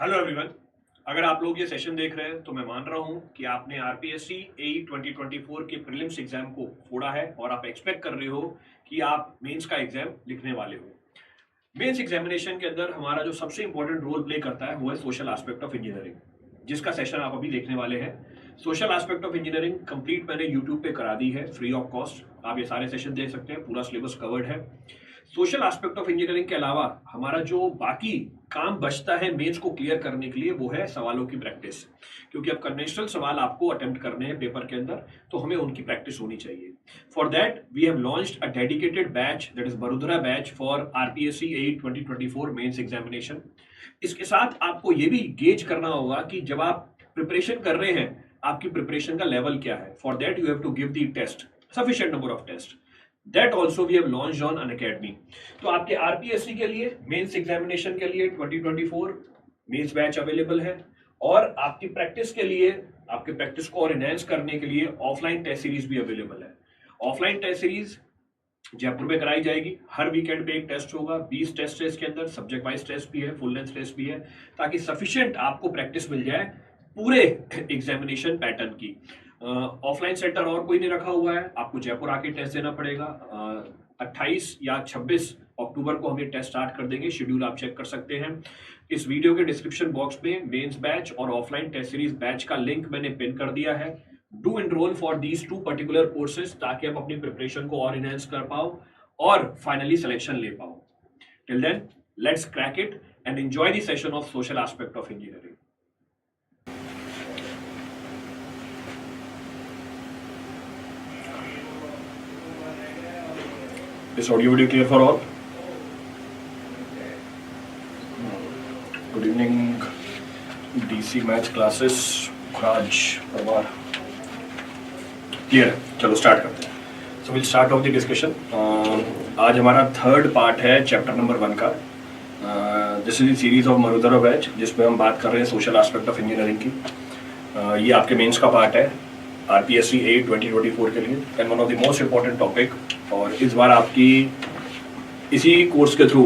Hello everyone. अगर आप लोग ये सेशन देख रहे हैं तो मैं मान रहा हूं कि आपने आरपीएससी एई 2024 के प्रीलिम्स एग्जाम को फोड़ा है और आप एक्सपेक्ट कर रहे हो कि आप मेंस का एग्जाम लिखने वाले हो। मेंस एग्जामिनेशन के अंदर हमारा जो सबसे इंपॉर्टेंट रोल प्ले करता है वो है सोशल एस्पेक्ट ऑफ इंजीनियरिंग, जिसका सेशन आप अभी देखने वाले हैं। Social aspect of engineering complete मैंने यूट्यूब पे करा दी है फ्री ऑफ कॉस्ट। आप ये सारे सेशन देख सकते हैं, पूरा सिलेबस कवर्ड है। सोशल एस्पेक्ट ऑफ इंजीनियरिंग के अलावा हमारा जो बाकी काम बचता है मेंस को क्लियर करने के लिए वो है सवालों की प्रैक्टिस, क्योंकि अब कन्वेंशनल सवाल आपको अटेम्प्ट करने हैं पेपर के अंदर, तो हमें उनकी प्रैक्टिस होनी चाहिए। For that we have launched a dedicated batch, that is Baroda batch for RPSC AE 2024 mains examination. इसके साथ आपको ये भी गेज करना होगा कि जब आप प्रिपरेशन कर रहे हैं आपकी प्रिपरेशन का लेवल क्या है। For that you have to give the test, sufficient number of test. That also we have launched on Unacademy। तो आपके आरपीएससी के लिए मेंस एग्जामिनेशन के लिए 2024 मेंस बैच अवेलेबल है, और आपकी प्रैक्टिस के लिए, आपके प्रैक्टिस को और एनहांस करने के लिए ऑफलाइन टेस्ट सीरीज भी अवेलेबल है। ऑफलाइन टेस्ट सीरीज जयपुर में कराई जाएगी। हर वीकेंड पे एक टेस्ट होगा, 20 टेस्ट है इसके अंदर, सब्जेक्ट वाइज टेस्ट भी है, फुल लेंथ टेस्ट भी है, ताकि सफिशिएंट आपको प्रैक्टिस मिल जाए पूरे एग्जामिनेशन पैटर्न की। ऑफलाइन सेंटर और कोई नहीं रखा हुआ है, आपको जयपुर आके टेस्ट देना पड़ेगा। 28 या 26 अक्टूबर को हम ये टेस्ट स्टार्ट कर देंगे, शेड्यूल आप चेक कर सकते हैं। इस वीडियो के डिस्क्रिप्शन बॉक्स में मेंस बैच और ऑफलाइन टेस्ट सीरीज बैच का लिंक मैंने पिन कर दिया है। Do enrol for these 2 particular courses, ताकि आप अपनी प्रिपरेशन को और इनहेंस कर पाओ और फाइनली सिलेक्शन ले पाओ। Till then let's crack it and enjoy the session of social aspect of engineering. Is audio video clear for all? Good evening, DC maths classes. Raj Parmar clear है? चलो स्टार्ट करते हैं। So will start off the discussion. आज हमारा third part है chapter number 1 का। This is the series of Baroda batch, जिसमें हम बात कर रहे हैं सोशल एस्पेक्ट ऑफ इंजीनियरिंग की। ये आपके मेंस का पार्ट है आरपीएससी एई 2024 के लिए, and one of the most important topic. और इस बार आपकी इसी कोर्स के थ्रू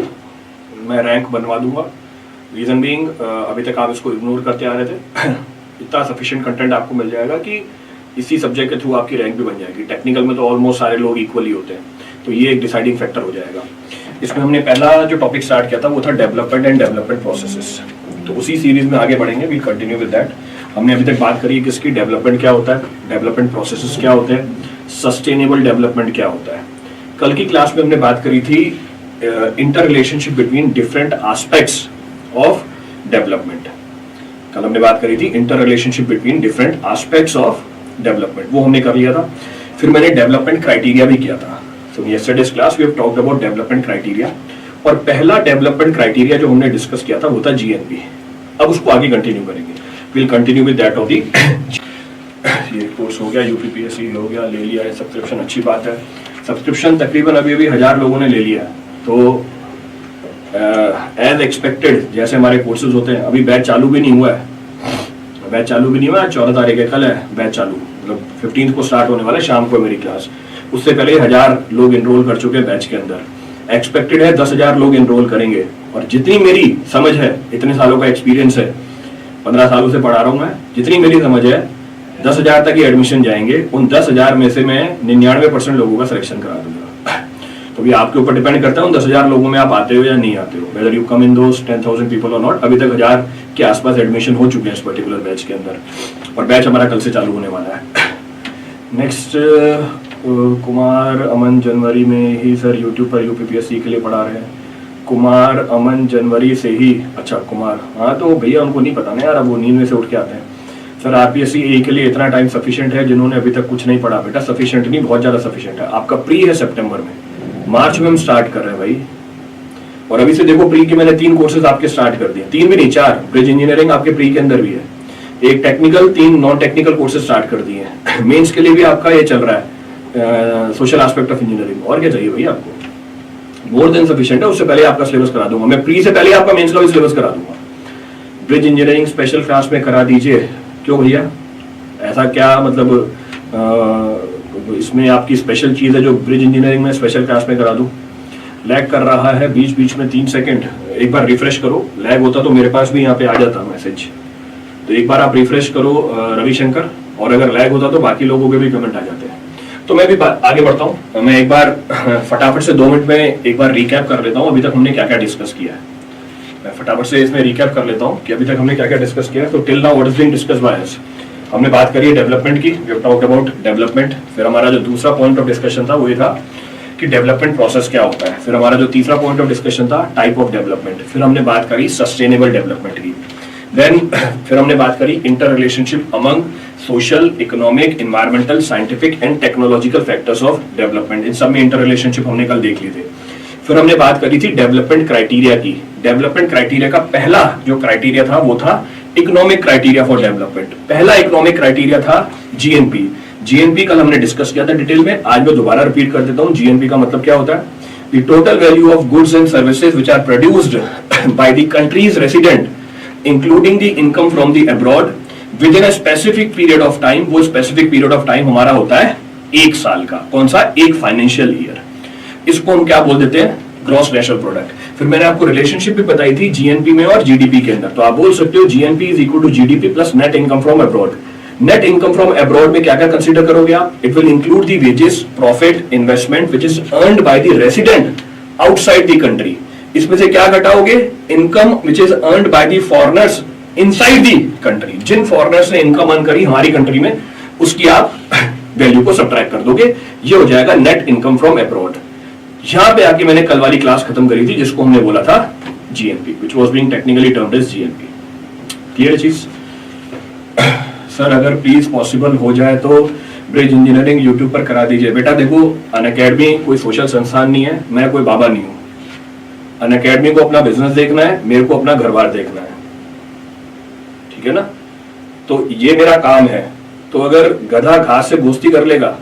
मैं रैंक बनवा दूंगा। रीज़न बीइंग, अभी तक आप इसको इग्नोर करते आ रहे थे। इतना सफिशिएंट कंटेंट आपको मिल जाएगा कि इसी सब्जेक्ट के थ्रू आपकी रैंक भी बन जाएगी। टेक्निकल में तो ऑलमोस्ट सारे लोग इक्वली होते हैं, तो ये एक डिसाइडिंग फैक्टर हो जाएगा। इसमें हमने पहला जो टॉपिक स्टार्ट किया था वो था डेवलपमेंट एंड डेवलपमेंट प्रोसेसेस, तो उसी सीरीज में आगे बढ़ेंगे। We continue with that. हमने अभी तक बात करी किसकी, डेवलपमेंट क्या होता है, डेवलपमेंट प्रोसेसेस क्या होते हैं, सस्टेनेबल डेवलपमेंट क्या होता है। कल की क्लास में हमने बात करी थी inter relationship between different aspects of development. कल हमने बात करी थी inter relationship between different aspects of development, वो हमने कर लिया था। फिर मैंने डेवलपमेंट क्राइटेरिया भी किया था। So yesterday's class we have talked about development criteria, और पहला डेवलपमेंट क्राइटेरिया जो हमने डिस्कस किया था वो था जीएनपी। अब उसको आगे कंटिन्यू करेंगे। Will continue with that of the. ये कोर्स हो गया, यूपीपीएससी हो गया, ले लिया है सब्सक्रिप्शन, अच्छी बात है। सब्सक्रिप्शन तकरीबन अभी 1000 लोगों ने ले लिया है, तो एज एक्सपेक्टेड जैसे हमारे कोर्सेज होते हैं, अभी बैच चालू भी नहीं हुआ है। बैच चालू भी नहीं हुआ है, 14 तारीख है, कल है बैच चालू, मतलब 15 को स्टार्ट होने वाला है शाम को मेरी क्लास। उससे पहले 1000 लोग इनरोल कर चुके हैं बैच के अंदर। एक्सपेक्टेड है 10,000 लोग इनरोल करेंगे, और जितनी मेरी समझ है, इतने सालों का एक्सपीरियंस है, 15 सालों से पढ़ा रहा हूँ मैं, जितनी मेरी समझ है 10,000 तक ही एडमिशन जाएंगे। उन 10,000 में से मैं 99% लोगों का सिलेक्शन करा दूंगा। तो भी आपके ऊपर डिपेंड करता है उन 10,000 लोगों में आप आते हो या नहीं आते हो, whether you come in those 10,000 people और नॉट। अभी तक 1000 के आसपास एडमिशन हो चुके हैं इस पर्टिकुलर बैच के अंदर, और बैच हमारा कल से चालू होने वाला है। नेक्स्ट, कुमार अमन जनवरी में ही सर यूट्यूब पर यूपीपीएससी के लिए पढ़ा रहे हैं। कुमार अमन जनवरी से ही, अच्छा कुमार, हाँ तो भैया उनको नहीं पता ना यार, अब वो नींद में से उठ के आते हैं। सर आरपीएससी ए के लिए इतना टाइम सफिशिएंट है, जिन्होंने अभी तक कुछ नहीं पढ़ा बेटा, सफिशिएंट नहीं, बहुत ज़्यादा सफिशिएंट है। आपका प्री है सितंबर में, मार्च में हम स्टार्ट कर रहे हैं भाई। और अभी से देखो प्री के मैंने 3 कोर्सेज आपके स्टार्ट कर दिए, 3 भी नहीं 4। ब्रिज इंजीनियरिंग आपके प्री के अंदर भी है, एक technical, 3 non technical courses start कर दिए हैं। मेंस के लिए भी आपका ये चल रहा है सोशल एस्पेक्ट ऑफ इंजीनियरिंग। और क्या चाहिए भाई आपको, मोर देन सफिशिएंट है। उससे पहले आपका सिलेबस करा दूंगा मैं, प्री से पहले आपका मेंस का भी सिलेबस करा दूंगा। ब्रिज इंजीनियरिंग स्पेशल क्लास में करा दीजिए। क्यों भैया, ऐसा क्या मतलब इसमें आपकी स्पेशल चीज़ है जो ब्रिज इंजीनियरिंग में स्पेशल क्लास में करा दूं? लैग कर रहा है बीच बीच में 3 सेकंड, एक बार रिफ्रेश करो, लैग होता तो मेरे पास भी यहाँ पे आ जाता मैसेज, तो एक बार आप रिफ्रेश करो रविशंकर, और अगर लैग होता तो बाकी लोगों के भी कमेंट आ जाते हैं। तो मैं भी आगे बढ़ता हूँ, मैं एक बार फटाफट से 2 मिनट में एक बार रिकैप कर लेता हूँ अभी तक हमने क्या क्या डिस्कस किया है। मैं फटाफट से इसमें रिकैप कर लेता हूँ कि अभी तक हमने क्या क्या डिस्कस किया है। तो till now what is being discussed by us, हमने बात करी है डेवलपमेंट की, we have talked about development. फिर हमारा जो दूसरा पॉइंट ऑफ डिस्कशन था वो ये था कि डेवलपमेंट प्रोसेस क्या होता है। फिर हमारा जो तीसरा पॉइंट ऑफ डिस्कशन था टाइप ऑफ डेवलपमेंट। फिर हमने बात करी सस्टेनेबल डेवलपमेंट की। देन फिर हमने बात करी inter relationship among social, economic, environmental, scientific and technological factors of development. इन सब में इंटर रिलेशनशिप हमने कल देख लिए थे। फिर हमने बात करी थी डेवलपमेंट क्राइटेरिया की। डेवलपमेंट क्राइटेरिया का पहला जो क्राइटेरिया था वो था इकोनॉमिक क्राइटेरिया फॉर डेवलपमेंट। पहला इकोनॉमिक क्राइटेरिया था जीएनपी। जीएनपी कल हमने डिस्कस किया था डिटेल में, आज मैं दोबारा रिपीट कर देता हूं। जीएनपी का मतलब क्या होता है? The total value of goods and services which are produced by the country's resident including the income from the abroad within a specific period of time. वो स्पेसिफिक पीरियड ऑफ टाइम हमारा होता है 1 साल का। कौन सा? एक financial year. इसको हम क्या बोल देते हैं? Gross national product. फिर मैंने आपको रिलेशनशिप भी बताई थी जीएनपी में और जीडीपी के अंदर। तो आप बोल सकते हो GNP is equal to GDP plus net income from abroad. Net income from abroad में क्या क्या कंसीडर करोगे आप? It will include the wages, profit, investment which is earned by the resident outside the country. इसमें से क्या घटाओगे? Income which is earned by the foreigners inside the country. जिन फॉरेनर्स ने इनकम अर्न करी हमारी कंट्री में, उसकी आप वैल्यू को सब्ट्रैक्ट कर दोगे। ये हो जाएगा नेट इनकम फ्रॉम अब्रॉड। यहां पे आके मैंने कल वाली क्लास खत्म करी थी जिसको हमने बोला था GNP, which was being technically termed as GNP. Clear चीज? सर अगर प्लीज पॉसिबल हो जाए तो ब्रिज इंजीनियरिंग यूट्यूब पर करा दीजिए। बेटा देखो, अनअकैडमी कोई सोशल संस्थान नहीं है, मैं कोई बाबा नहीं हूं। अनअकैडमी को अपना बिजनेस देखना है, मेरे को अपना घर बार देखना है, ठीक है ना? तो ये मेरा काम है। तो अगर गधा घास से दोस्ती कर लेगा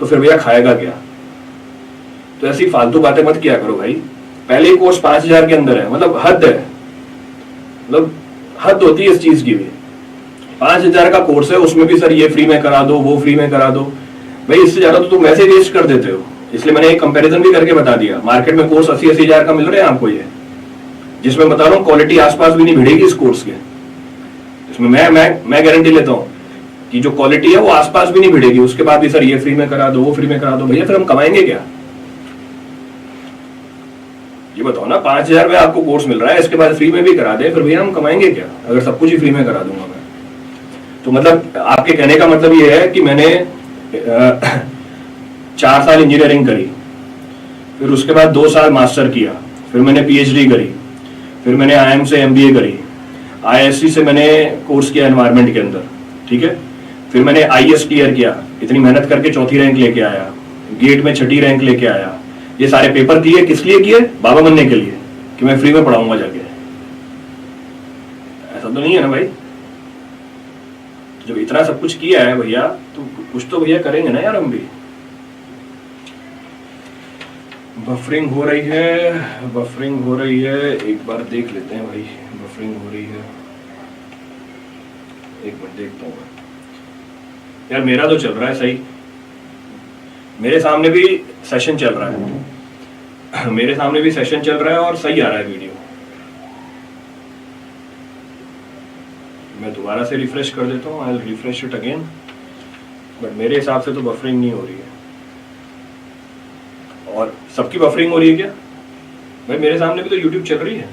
तो फिर भैया खाएगा क्या? तो ऐसी फालतू बातें मत किया करो भाई। पहले ही कोर्स 5000 के अंदर है, मतलब हद है, मतलब हद होती है इस चीज की भी। 5000 का कोर्स है, उसमें भी सर ये फ्री में करा दो, वो फ्री में करा दो। भाई इससे ज्यादा तो तुम वैसे ही वेस्ट कर देते हो। इसलिए मैंने एक कंपैरिजन भी करके बता दिया। मार्केट में कोर्स 80-80 हजार का मिल रहा है आपको, ये जिसमें बता रहा हूँ क्वालिटी आसपास भी नहीं भिड़ेगी इस कोर्स के। इसमें मैं गारंटी लेता हूँ कि जो क्वालिटी है वो आसपास भी नहीं भिड़ेगी। उसके बाद भी सर ये फ्री में करा दो, वो फ्री में करा दो। भैया फिर हम कमाएंगे क्या? ये बताओ ना, 5000 में आपको कोर्स मिल रहा है, इसके बाद फ्री में भी करा दे, फिर भैया हम कमाएंगे क्या अगर सब कुछ ही फ्री में करा दूंगा मैं? तो मतलब आपके कहने का मतलब ये है कि मैंने 4 साल इंजीनियरिंग करी, फिर उसके बाद 2 साल मास्टर किया, फिर मैंने पीएचडी करी, फिर मैंने आईएम से एमबीए करी, आईएससी से मैंने कोर्स किया एनवायरमेंट के अंदर, ठीक है, फिर मैंने आईएएस क्लियर किया, इतनी मेहनत करके 4थी रैंक लेके आया, गेट में 6ठी रैंक लेके आया। ये सारे पेपर किए किस लिए किए? बाबा बनने के लिए, कि मैं फ्री में पढ़ाऊंगा जाके। ऐसा तो नहीं है ना भाई। जब इतना सब कुछ किया है भैया तो कुछ तो भैया करेंगे ना यार हम भी। बफरिंग हो रही है, बफरिंग हो रही है, एक बार देख लेते हैं भाई। बफरिंग हो रही है, एक मिनट देखता हूँ यार। मेरा तो चल रहा है सही, मेरे सामने भी सेशन चल रहा है, मेरे सामने भी सेशन चल रहा है और सही आ रहा है वीडियो। मैं दोबारा से रिफ्रेश कर देता हूँ, I will refresh it again, but मेरे हिसाब से तो बफरिंग नहीं हो रही है। और सबकी बफरिंग हो रही है क्या भाई? मेरे सामने भी तो यूट्यूब चल रही है।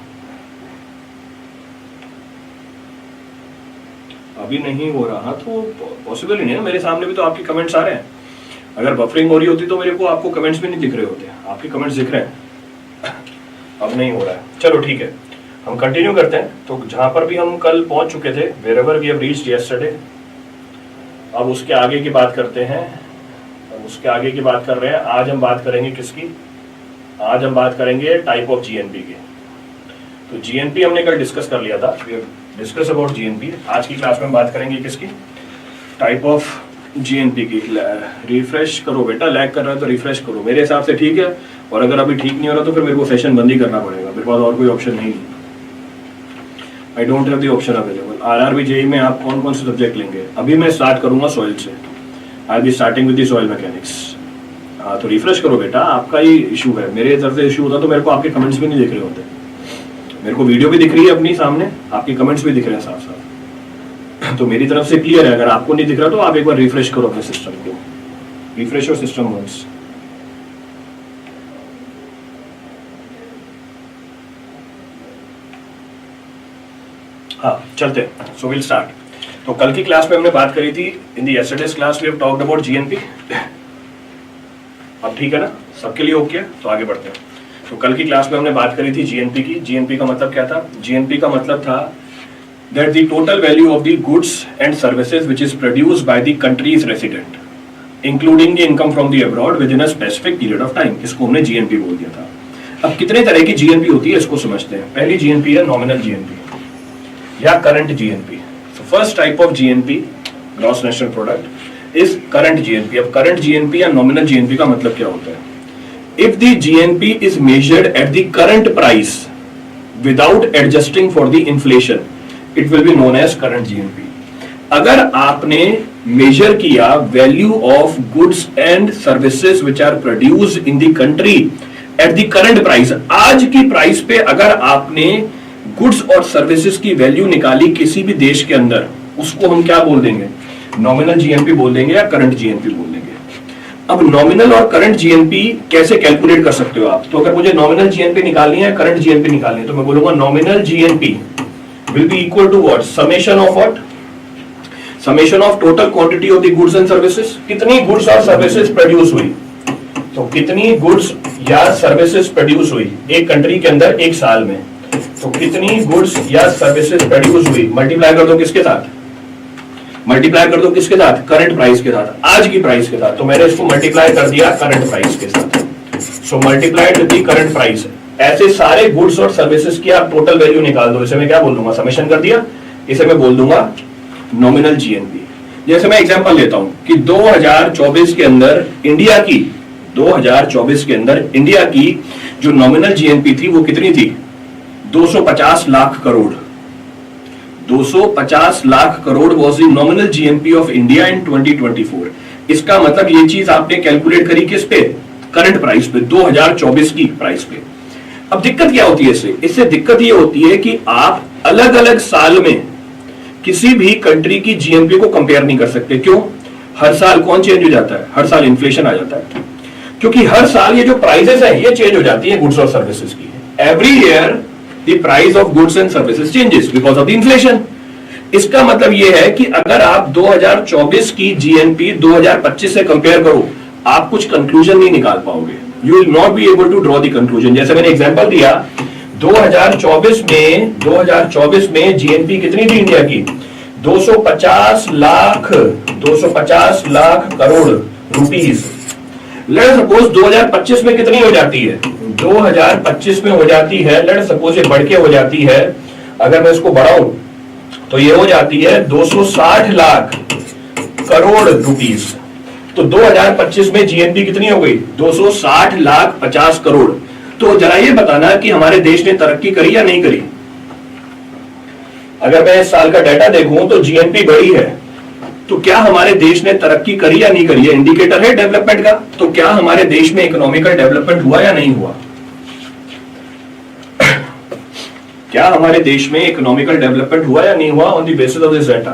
अभी नहीं हो रहा तो पॉसिबल ही नहीं है। मेरे सामने भी तो आपके कमेंट्स आ रहे हैं। अगर बफरिंग हो रही होती तो मेरे को आपको कमेंट्स भी नहीं दिख रहे होते। आपके कमेंट्स दिख रहे हैं, अब नहीं हो रहा है। चलो ठीक है, हम कंटिन्यू करते हैं। तो जहां पर भी हम कल पहुंच चुके थे, wherever we have reached yesterday, अब उसके आगे की बात करते हैं। अब उसके आगे की बात कर रहे हैं। आज हम बात करेंगे किसकी? आज हम बात करेंगे टाइप ऑफ जीएनपी की। तो जीएनपी हमने कल डिस्कस कर लिया था, डिस्कस अबाउट जीएनपी। आज की क्लास में हम बात करेंगे किसकी? टाइप ऑफ जीएनपी की। रिफ्रेश करो बेटा, लैग कर रहा है तो रिफ्रेश करो। मेरे हिसाब से ठीक है, और अगर अभी ठीक नहीं हो रहा तो फिर मेरे को सेशन बंद ही करना पड़ेगा। मेरे पास और कोई ऑप्शन नहीं। I don't have the option available. RRB JEE में आप कौन कौन से सब्जेक्ट लेंगे? अभी मैं स्टार्ट करूंगा सॉइल से। आई will be starting with the soil mechanics. हाँ तो रिफ्रेश करो बेटा, आपका ही इशू है। मेरे तरफ से इशू होता तो मेरे को आपके कमेंट्स भी नहीं दिख रहे होते। मेरे को वीडियो भी दिख रही है अपनी सामने, आपके कमेंट्स भी दिख रहे हैं साथ साथ, तो मेरी तरफ से क्लियर है। अगर आपको नहीं दिख रहा तो आप एक बार रिफ्रेश करो अपने सिस्टम को, रिफ्रेश योर सिस्टम वंस। हाँ चलते हैं, सो विल स्टार्ट। तो कल की क्लास में हमने बात करी थी, in the yesterday's class we have talked about GNP. अब ठीक है ना, सबके लिए ओके है, तो आगे बढ़ते हैं। तो कल की क्लास में हमने बात करी थी जीएनपी की। जीएनपी का मतलब क्या था? जीएनपी का मतलब था that the total value of the goods and services which is produced by the country's resident including the income from the abroad within a specific period of time. इसको हमने GNP बोल दिया था। अब कितने तरह की जीएनपी होती है इसको समझते हैं। पहली जीएनपी है नॉमिनल जीएनपी या current GNP. So first type of GNP, gross national product, is current GNP. अब करंट जीएनपी या नॉमिनल जीएनपी का मतलब क्या होता है? If the GNP is measured at the current price without adjusting for the inflation, it will be known as current GNP. अगर आपने major किया value of goods and services which are produced in the country at the current price, आज की price पे अगर आपने goods और services की वैल्यू निकाली किसी भी देश के अंदर, उसको हम क्या बोल देंगे? नॉमिनल जीएनपी बोल देंगे या करंट जीएनपी बोल देंगे। अब नॉमिनल और करंट जीएनपी कैसे कैलकुलेट कर सकते हो आप? तो अगर मुझे नॉमिनल जीएनपी निकालनी है, करंट जीएनपी निकालनी है, तो मैं बोलूंगा nominal GNP will be equal to what? Summation of what? Summation of total quantity of the goods and services. कितनी गुड्स और सर्विसेज प्रोड्यूस हुई, तो कितनी गुड्स या सर्विसेज प्रोड्यूस हुई एक कंट्री के अंदर एक साल में, तो कितनी गुड्स या सर्विसेज प्रोड्यूस हुई, मल्टीप्लाई कर दो किसके साथ? मल्टीप्लाई कर दो किसके साथ? करंट प्राइस के साथ, आज की प्राइस के साथ। तो मैंने इसको मल्टीप्लाई कर दिया करंट प्राइस के साथ। So multiplied with the current price. ऐसे सारे गुड्स और सर्विसेज की आप टोटल वैल्यू निकाल दो। इसे मैं क्या बोल दूंगा? समेशन कर दिया। इसे मैं बोल दूंगा नॉमिनल जीएनपी। जैसे मैं एग्जांपल लेता हूं कि 2024 के अंदर इंडिया की 2024 के अंदर इंडिया की जो नॉमिनल जीएनपी थी वो कितनी थी? 250 lakh crore. 250 lakh crore was the nominal GNP of India in 2024। इसका मतलब ये चीज आपने कैलकुलेट करी किस पे? करंट प्राइस पे, 2024 की प्राइस पे। अब दिक्कत क्या होती है इससे? इससे दिक्कत ये होती है कि आप अलग अलग साल में किसी भी कंट्री की जीएनपी को कंपेयर नहीं कर सकते। क्यों? हर साल कौन चेंज हो जाता है? हर साल इन्फ्लेशन आ जाता है, क्योंकि हर साल ये जो प्राइसेस है ये चेंज हो जाती है गुड्स और सर्विसेज की। Every year the price of goods and services changes because of the inflation। इसका मतलब यह है कि अगर आप 2024 की जीएनपी 2025 से कंपेयर करो, आप कुछ कंक्लूजन नहीं निकाल पाओगे। You will not be able to draw the conclusion। जैसे मैंने एग्जांपल दिया, 2024 में जीएनपी कितनी थी इंडिया की? 250 lakh crore rupees. Let's suppose 2025 में कितनी हो जाती है? 2025 में हो जाती है, लेट्स सपोज ये बढ़ के हो जाती है, अगर मैं इसको बढ़ाऊं तो ये हो जाती है 260 लाख करोड़ रुपीस। तो 2025 में जीएनपी कितनी हो गई? 260 लाख 50 करोड़। तो जरा ये बताना कि हमारे देश ने तरक्की करी या नहीं करी? अगर मैं इस साल का डाटा देखूं तो जीएनपी बढ़ी है, तो क्या हमारे देश ने तरक्की करी या नहीं करी? है इंडिकेटर है डेवलपमेंट का। तो क्या हमारे देश में इकोनॉमिकल डेवलपमेंट हुआ या नहीं हुआ? क्या हमारे देश में इकोनॉमिकल डेवलपमेंट हुआ या नहीं हुआ on the basis of this data?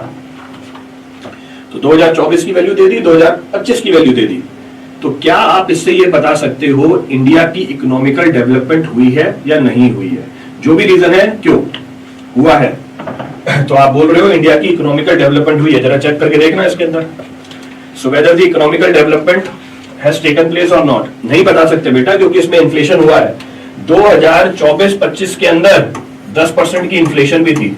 तो 2024 की वैल्यू दे दी, 2025 की वैल्यू दे दी, तो क्या आप इससे ये बता सकते हो इंडिया की इकोनॉमिकल डेवलपमेंट हुई है या नहीं हुई है? जो भी रीजन है, क्यों हुआ है, तो आप बोल रहे हो इंडिया की इकोनॉमिकल डेवलपमेंट हुई है। जरा चेक करके देखना इसके अंदर। So whether the economical development has taken place और नॉट, नहीं बता सकते बेटा, क्योंकि इसमें इन्फ्लेशन हुआ है। 2024-25 के अंदर 10% की इन्फ्लेशन भी थी।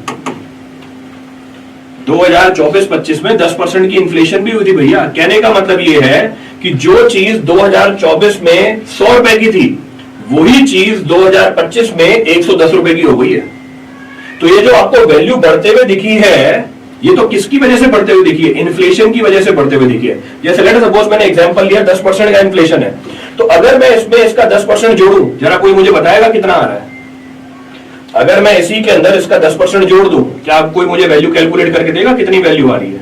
2024-25 में 10% की इन्फ्लेशन भी हुई थी भैया। कहने का मतलब ये है कि जो चीज 2024 में 100 रुपए की थी, वही चीज 2025 में 110 रुपए की हो गई है। तो ये जो आपको वैल्यू बढ़ते हुए दिखी है, ये तो किसकी वजह से बढ़ते हुए दिखी है? इन्फ्लेशन की वजह से बढ़ते हुए दिखी है। जैसे लेट सपोज मैंने एग्जांपल लिया 10% का इन्फ्लेशन है, तो अगर मैं इसमें इसका 10% जोड़ूं, जरा कोई मुझे बताएगा कितना आ रहा है? अगर मैं इसी के अंदर इसका 10% जोड़ दूं, क्या कोई मुझे वैल्यू कैलकुलेट करके देगा कितनी वैल्यू आ रही है?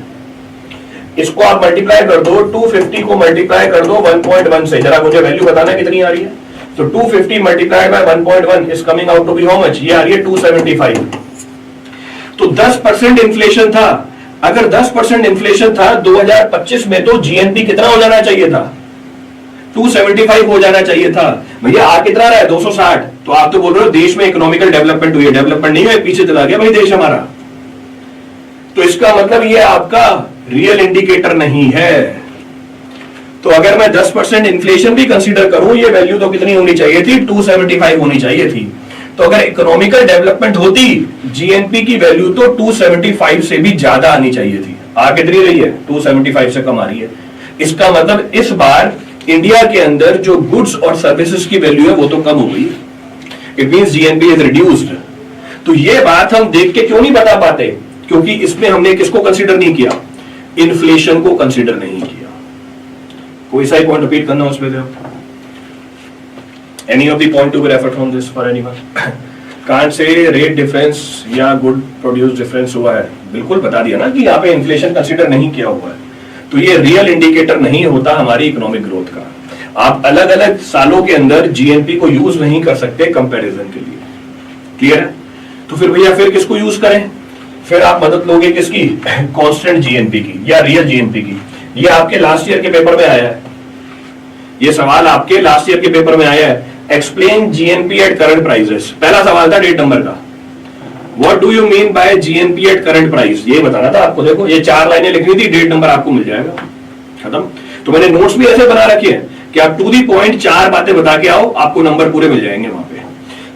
इसको आप मल्टीप्लाई कर दो, 250 को मल्टीप्लाई कर दो 1.1 से, जरा मुझे वैल्यू बताना कितनी आ रही है? तो 250 multiplied by 1.1 is coming out to be how much? ये आ रही है 275। तो 10% इन्फ्लेशन था। अगर 10% इन्फ्लेशन था 2025 में, तो जीएनपी कितना हो जाना चाहिए था? 275 हो जाना चाहिए था। भैया आ कितना रहा है? 260। तो आप तो बोल रहे हो देश में इकोनॉमिकल डेवलपमेंट हुई है। डेवलपमेंट नहीं हुई, पीछे चला गया भाई देश हमारा। तो इसका मतलब ये आपका रियल इंडिकेटर नहीं है। तो अगर मैं 10% इन्फ्लेशन भी कंसीडर करूं, ये वैल्यू तो कितनी होनी चाहिए थी? 275 होनी चाहिए थी। तो अगर इकोनॉमिकल डेवलपमेंट होती, जीएनपी की वैल्यू तो 275 से भी ज्यादा आनी चाहिए थी। आ कितनी रही है? 275 से कम आ रही है। इसका मतलब इस बार इंडिया के अंदर जो गुड्स और सर्विसेज की वैल्यू है वो तो कम हो गई। It means GNP is reduced. तो ये बात हम देख के क्यों नहीं बता पाते? क्योंकि इसमें हमने किसको कंसीडर नहीं किया? इन्फ्लेशन को कंसीडर नहीं किया। कोई सा ही पॉइंट रिपीट करना उसमें से? Any of the point to be refer from this for anyone? Can't say rate difference या गुड प्रोड्यूस डिफरेंस हुआ है। बिल्कुल बता दिया ना कि यहाँ पे इन्फ्लेशन कंसीडर नहीं किया हुआ है। तो ये रियल इंडिकेटर नहीं होता हमारी इकोनॉमिक ग्रोथ का। आप अलग अलग सालों के अंदर जीएनपी को यूज नहीं कर सकते कंपैरिजन के लिए। क्लियर है? तो फिर भैया फिर किसको यूज करें? फिर आप मदद लोगे किसकी? कांस्टेंट जीएनपी की या रियल जीएनपी की। ये आपके लास्ट ईयर के पेपर में आया है। ये सवाल आपके लास्ट ईयर के पेपर में आया है। Explain GNP at current prices. पहला सवाल था 8 नंबर का। What do you mean by GNP at current price? ये बताना था आपको। देखो ये 4 लाइनें लिखनी थी, 1.5 नंबर आपको मिल जाएगा। खत्म। तो मैंने नोट्स भी ऐसे बना रखे हैं कि आप टू दी पॉइंट 4 बातें बता के आओ, आपको नंबर पूरे मिल जाएंगे वहां पे।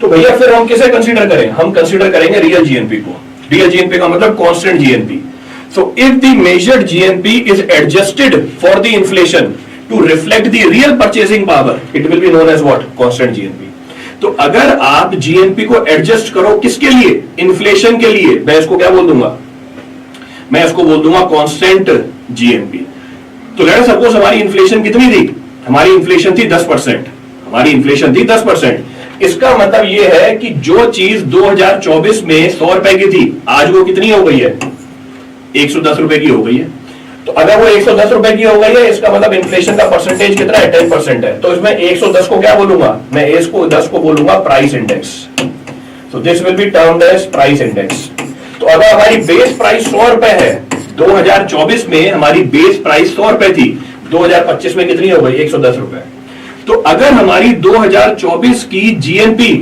तो भैया फिर हम किसे कंसीडर करें? हम कंसीडर करेंगे रियल जीएनपी को। रियल जीएनपी का मतलब constant GNP. So if the measured GNP is adjusted for the inflation to reflect the real purchasing power, it will be known as what? Constant GNP. तो अगर आप GNP को adjust करो किसके लिए? इन्फ्लेशन के लिए। मैं इसको क्या बोल दूंगा? मैं इसको बोल दूंगा कांस्टेंट जीएनपी। तो लेट्स सपोज हमारी इन्फ्लेशन कितनी थी? हमारी इन्फ्लेशन थी 10%। हमारी इन्फ्लेशन थी 10%। इसका मतलब यह है कि जो चीज 2024 में 100 रुपए की थी, आज वो कितनी हो गई है? 110 रुपए की हो गई है। तो अगर वो 110 रुपए की हो गई है, इसका मतलब इन्फ्लेशन का परसेंटेज कितना है? 10% है। तो इसमें 110 को क्या बोलूंगा मैं? इसको 10 को बोलूंगा प्राइस इंडेक्स। तो this will be termed as price index. तो अगर हमारी बेस प्राइस 100 रुपए है, 2024 में हमारी बेस प्राइस 100 रुपए थी, 2025 में कितनी हो गई? 110 रुपए। तो अगर हमारी 2024 की जीएनपी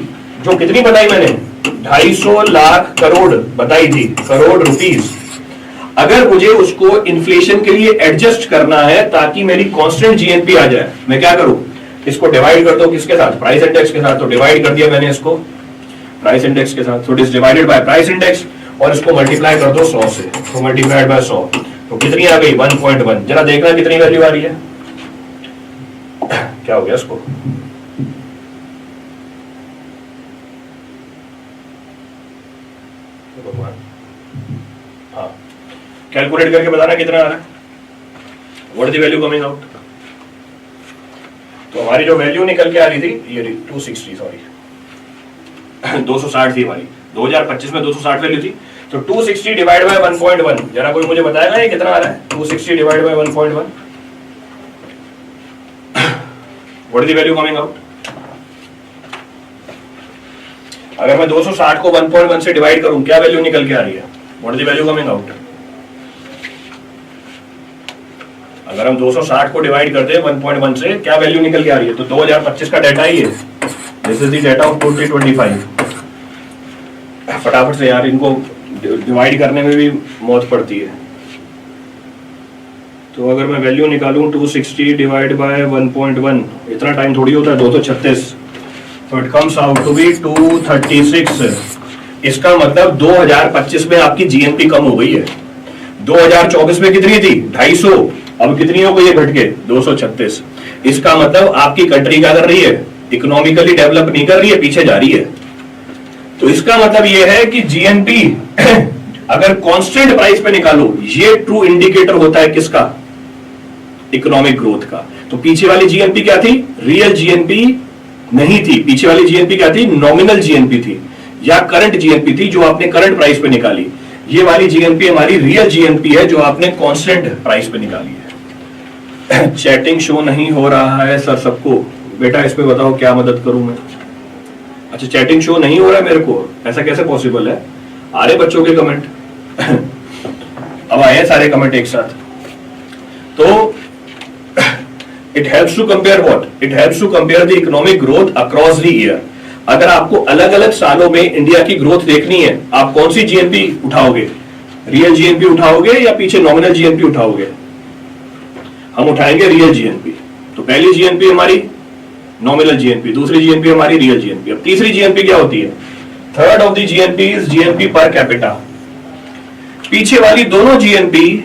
जो कितनी बताई मैंने? 250 लाख करोड़ बताई थी, करोड़ रुपीस। अगर मुझे उसको इन्फ्लेशन के लिए एडजस्ट करना है ताकि मेरी कांस्टेंट जीएनपी आ जाए, मैं क्या करूं? इसको डिवाइड कर दो किसके साथ? प्राइस इंडेक्स के साथ। तो डिवाइड कर दिया मैंने इसको प्राइस इंडेक्स के साथ। So it is divided by price index और इसको मल्टीप्लाई कर दो 100 से। तो मल्टीप्लाइड बाय 100 तो कितनी आ गई? 1.1। जरा देखना कितनी वैल्यू आ रही है। क्या हो गया इसको? भगवान, हाँ कैलकुलेट करके बताना कितना आ रहा है। What is the value coming out? तो हमारी जो वैल्यू निकल के आ रही थी ये 260, सॉरी 260 थी हमारी। 2025 में 260 वैल्यू थी। तो 260 डिवाइड बाय 1.1, जरा कोई मुझे बताएगा ये कितना आ रहा है? 260 divide by 1.1, what is the value coming out? अगर मैं 260 को 1.1 से डिवाइड करूं, क्या वैल्यू निकल के आ रही है? What is the value coming out? अगर हम 260 को डिवाइड करते हैं 1.1 से, क्या वैल्यू निकल के आ रही है? तो 2025 का डाटा ही है। This is the data of 2025। फटाफट से यार, इनको डिवाइड करने में भी मौत पड़ती है। तो अगर मैं वैल्यू निकालूं 260 डिवाइड बाय 1.1, इतना टाइम थोड़ी होता है, 236। तो it comes out to be 236। इसका मतलब 2025 में आपकी जीएनपी कम हो गई है। 2024 में कितनी थी? 250। अब कितनी हो गई है घट के? 236। इसका मतलब आपकी कंट्री क्या कर रही है? इकोनॉमिकली डेवलप नहीं कर रही है, पीछे जा रही है। तो इसका मतलब यह है कि जीएनपी अगर कांस्टेंट प्राइस पे निकालो, ये ट्रू इंडिकेटर होता है किसका? इकोनॉमिक ग्रोथ का। तो पीछे वाली जीएनपी क्या थी? रियल जीएनपी नहीं थी। पीछे वाली जीएनपी क्या थी? नॉमिनल जीएनपी थी या करंट जीएनपी थी, जो आपने करंट प्राइस पे निकाली। ये वाली जीएनपी हमारी रियल जीएनपी है, जो आपने कांस्टेंट प्राइस पे निकाली है। चैटिंग शो नहीं हो रहा है सर सबको। बेटा इस पे बताओ क्या मदद करूं मैं। अच्छा चैटिंग शो नहीं हो रहा है मेरे को, ऐसा कैसे पॉसिबल है? आ रहे बच्चों के कमेंट अब आए सारे कमेंट एक साथ। तो it helps to compare what? It helps to compare the economic growth across the year. अगर आपको अलग अलग सालों में इंडिया की ग्रोथ देखनी है, आप कौन सी जीएनपी उठाओगे? रियल जीएनपी उठाओगे या पीछे नॉमिनल जीएनपी उठाओगे? हम उठाएंगे रियल जीएनपी। तो पहली जीएनपी हमारी नॉमिनल जीएनपी, दूसरी जीएनपी हमारी रियल जीएनपी। अब तीसरी जीएनपी क्या होती है? Third of the GNP is GNP per capita. पीछे वाली दोनों जीएनपी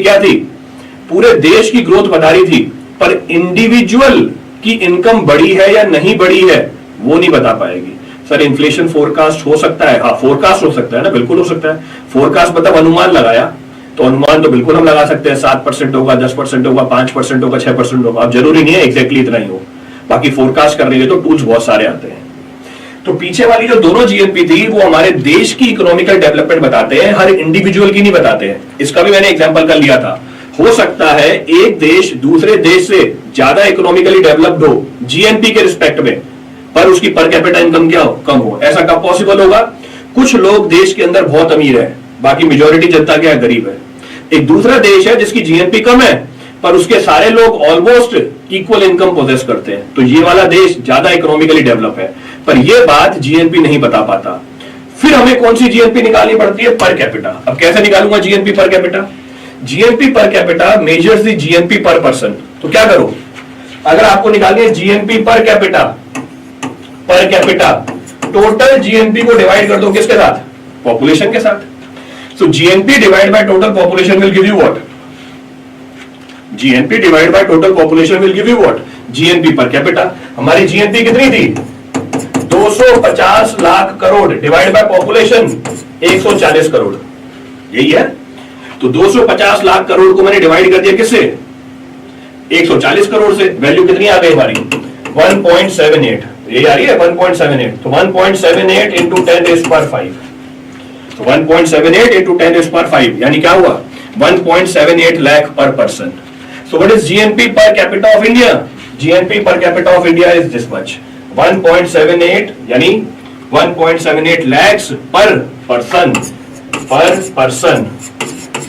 क्या थी? पूरे देश की ग्रोथ बता रही थी, पर इंडिविजुअल की इनकम बढ़ी है या नहीं बढ़ी है वो नहीं बता पाएगी। सर इन्फ्लेशन फोरकास्ट हो सकता है? हाँ फोरकास्ट हो सकता है ना, बिल्कुल हो सकता है। फोरकास्ट मतलब अनुमान लगाया, तो अनुमान तो बिल्कुल हम लगा सकते हैं 7% होगा, 10% होगा, 5% होगा, 6% होगा। अब जरूरी नहीं है एग्जैक्टली इतना ही हो, बाकी फोरकास्ट करने के तो टूल्स बहुत सारे आते हैं। तो पीछे वाली जो दोनों जीएनपी थी वो हमारे देश की इकोनॉमिकल डेवलपमेंट बताते हैं, हर इंडिविजुअल की नहीं बताते हैं। इसका भी मैंने एग्जांपल कर लिया था। हो सकता है एक देश दूसरे देश से ज्यादा इकोनॉमिकली डेवलप्ड हो जीएनपी के रिस्पेक्ट में, पर उसकी पर कैपिटा इनकम क्या हो? कम हो। ऐसा कब पॉसिबल होगा? कुछ लोग देश के अंदर बहुत अमीर है, बाकी मेजोरिटी जनता क्या है? गरीब है। एक दूसरा देश है जिसकी जीएनपी कम है, पर उसके सारे लोग ऑलमोस्ट इक्वल इनकम पोजेस करते हैं, तो ये वाला देश ज्यादा इकोनॉमिकली डेवलप है, पर यह बात जीएनपी नहीं बता पाता। फिर हमें कौन सी जीएनपी निकालनी पड़ती है? Per capita. अब कैसे निकालूंगा GNP per capita? GNP per capita measures the GNP पर पर्सन। तो क्या करो, अगर आपको निकालनी है GNP per capita total GNP को डिवाइड कर दो किसके साथ? पॉपुलेशन के साथ। So GNP divided by total population will give you what? GNP divided by total population will give you what? GNP per capita। हमारी GNP कितनी थी? 250 lakh crore divide by population 140 crore, यही है। तो 250 लाख करोड़ को मैंने डिवाइड कर दिया किससे? 140 करोड़ से। वैल्यू कितनी आ गई हमारी? 1.78। ये आ रही है 1.78। तो 1.78 इंटू 10⁵। तो 1.78 into 10⁵ यानी क्या हुआ? 1.78 लाख पर person. So what is GNP per capita of India? GNP per capita of India is this much, 1.78 यानी 1.78 lakhs पर person.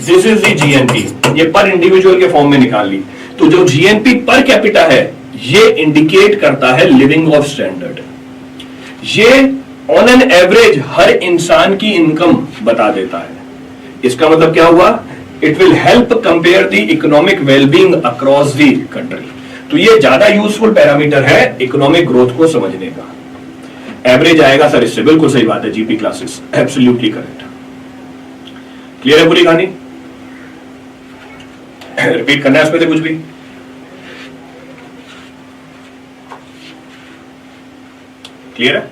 This is the GNP। ये पर इंडिविजुअल के फॉर्म में निकाल ली। तो जो GNP पर कैपिटा है ये इंडिकेट करता है लिविंग ऑफ स्टैंडर्ड। ये ऑन एन एवरेज हर इंसान की इनकम बता देता है। इसका मतलब क्या हुआ? It will help compare the economic wellbeing across the country. तो ये ज्यादा यूजफुल पैरामीटर है इकोनॉमिक ग्रोथ को समझने का। एवरेज आएगा सर इससे, बिल्कुल सही बात है, GP classes, absolutely correct. Clear है पूरी कहानी? रिपीट करना है इसमें से कुछ भी? क्लियर है?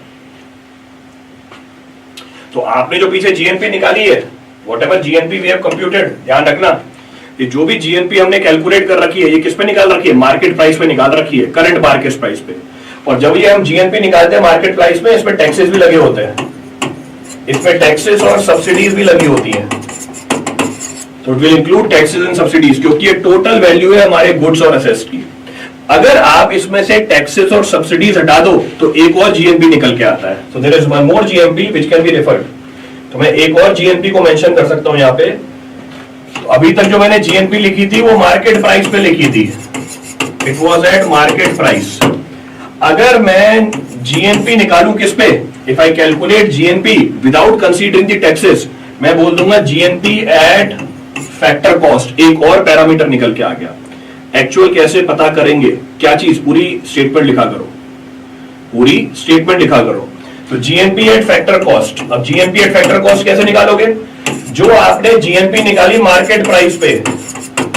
तो आपने जो पीछे जीएनपी निकाली है, whatever GNP we have computed, ध्यान रखना ये जो भी जीएनपी हमने कैलकुलेट कर रखी है ये किस पे निकाल रखी है? मार्केट प्राइस पे निकाल रखी है, करंट मार्केट प्राइस पे। और जब ये हम जीएनपी निकालते हैं मार्केट प्राइस में, इसमें टैक्सेस भी लगे होते हैं, इसमें टैक्सेस और सब्सिडीज भी लगी होती है। तो it will include taxes and subsidies, क्योंकि ये टोटल वैल्यू है हमारे गुड्स और असेट्स की। अगर आप इसमें से टैक्सेस और सब्सिडीज हटा दो तो एक और जीएनपी निकल के आता है। So there is one more GNP which can be referred. तो मैं एक और जीएनपी को मेंशन कर सकता हूं यहां पे। तो अभी तक जो मैंने जीएनपी लिखी थी वो मार्केट प्राइस पे लिखी थी, it was at market price. अगर मैं जीएनपी निकालूं किस पे? If I calculate GNP without considering the taxes, मैं बोल दूंगा जीएनपी एट फैक्टर कॉस्ट। एक और पैरामीटर निकल के आ गया। एक्चुअल कैसे पता करेंगे? क्या चीज? पूरी स्टेटमेंट लिखा करो, पूरी स्टेटमेंट लिखा करो। तो जीएनपी एट फैक्टर कॉस्ट। अब जीएनपी एट फैक्टर कॉस्ट कैसे निकालोगे? जो आपने जीएनपी निकाली मार्केट प्राइस पे,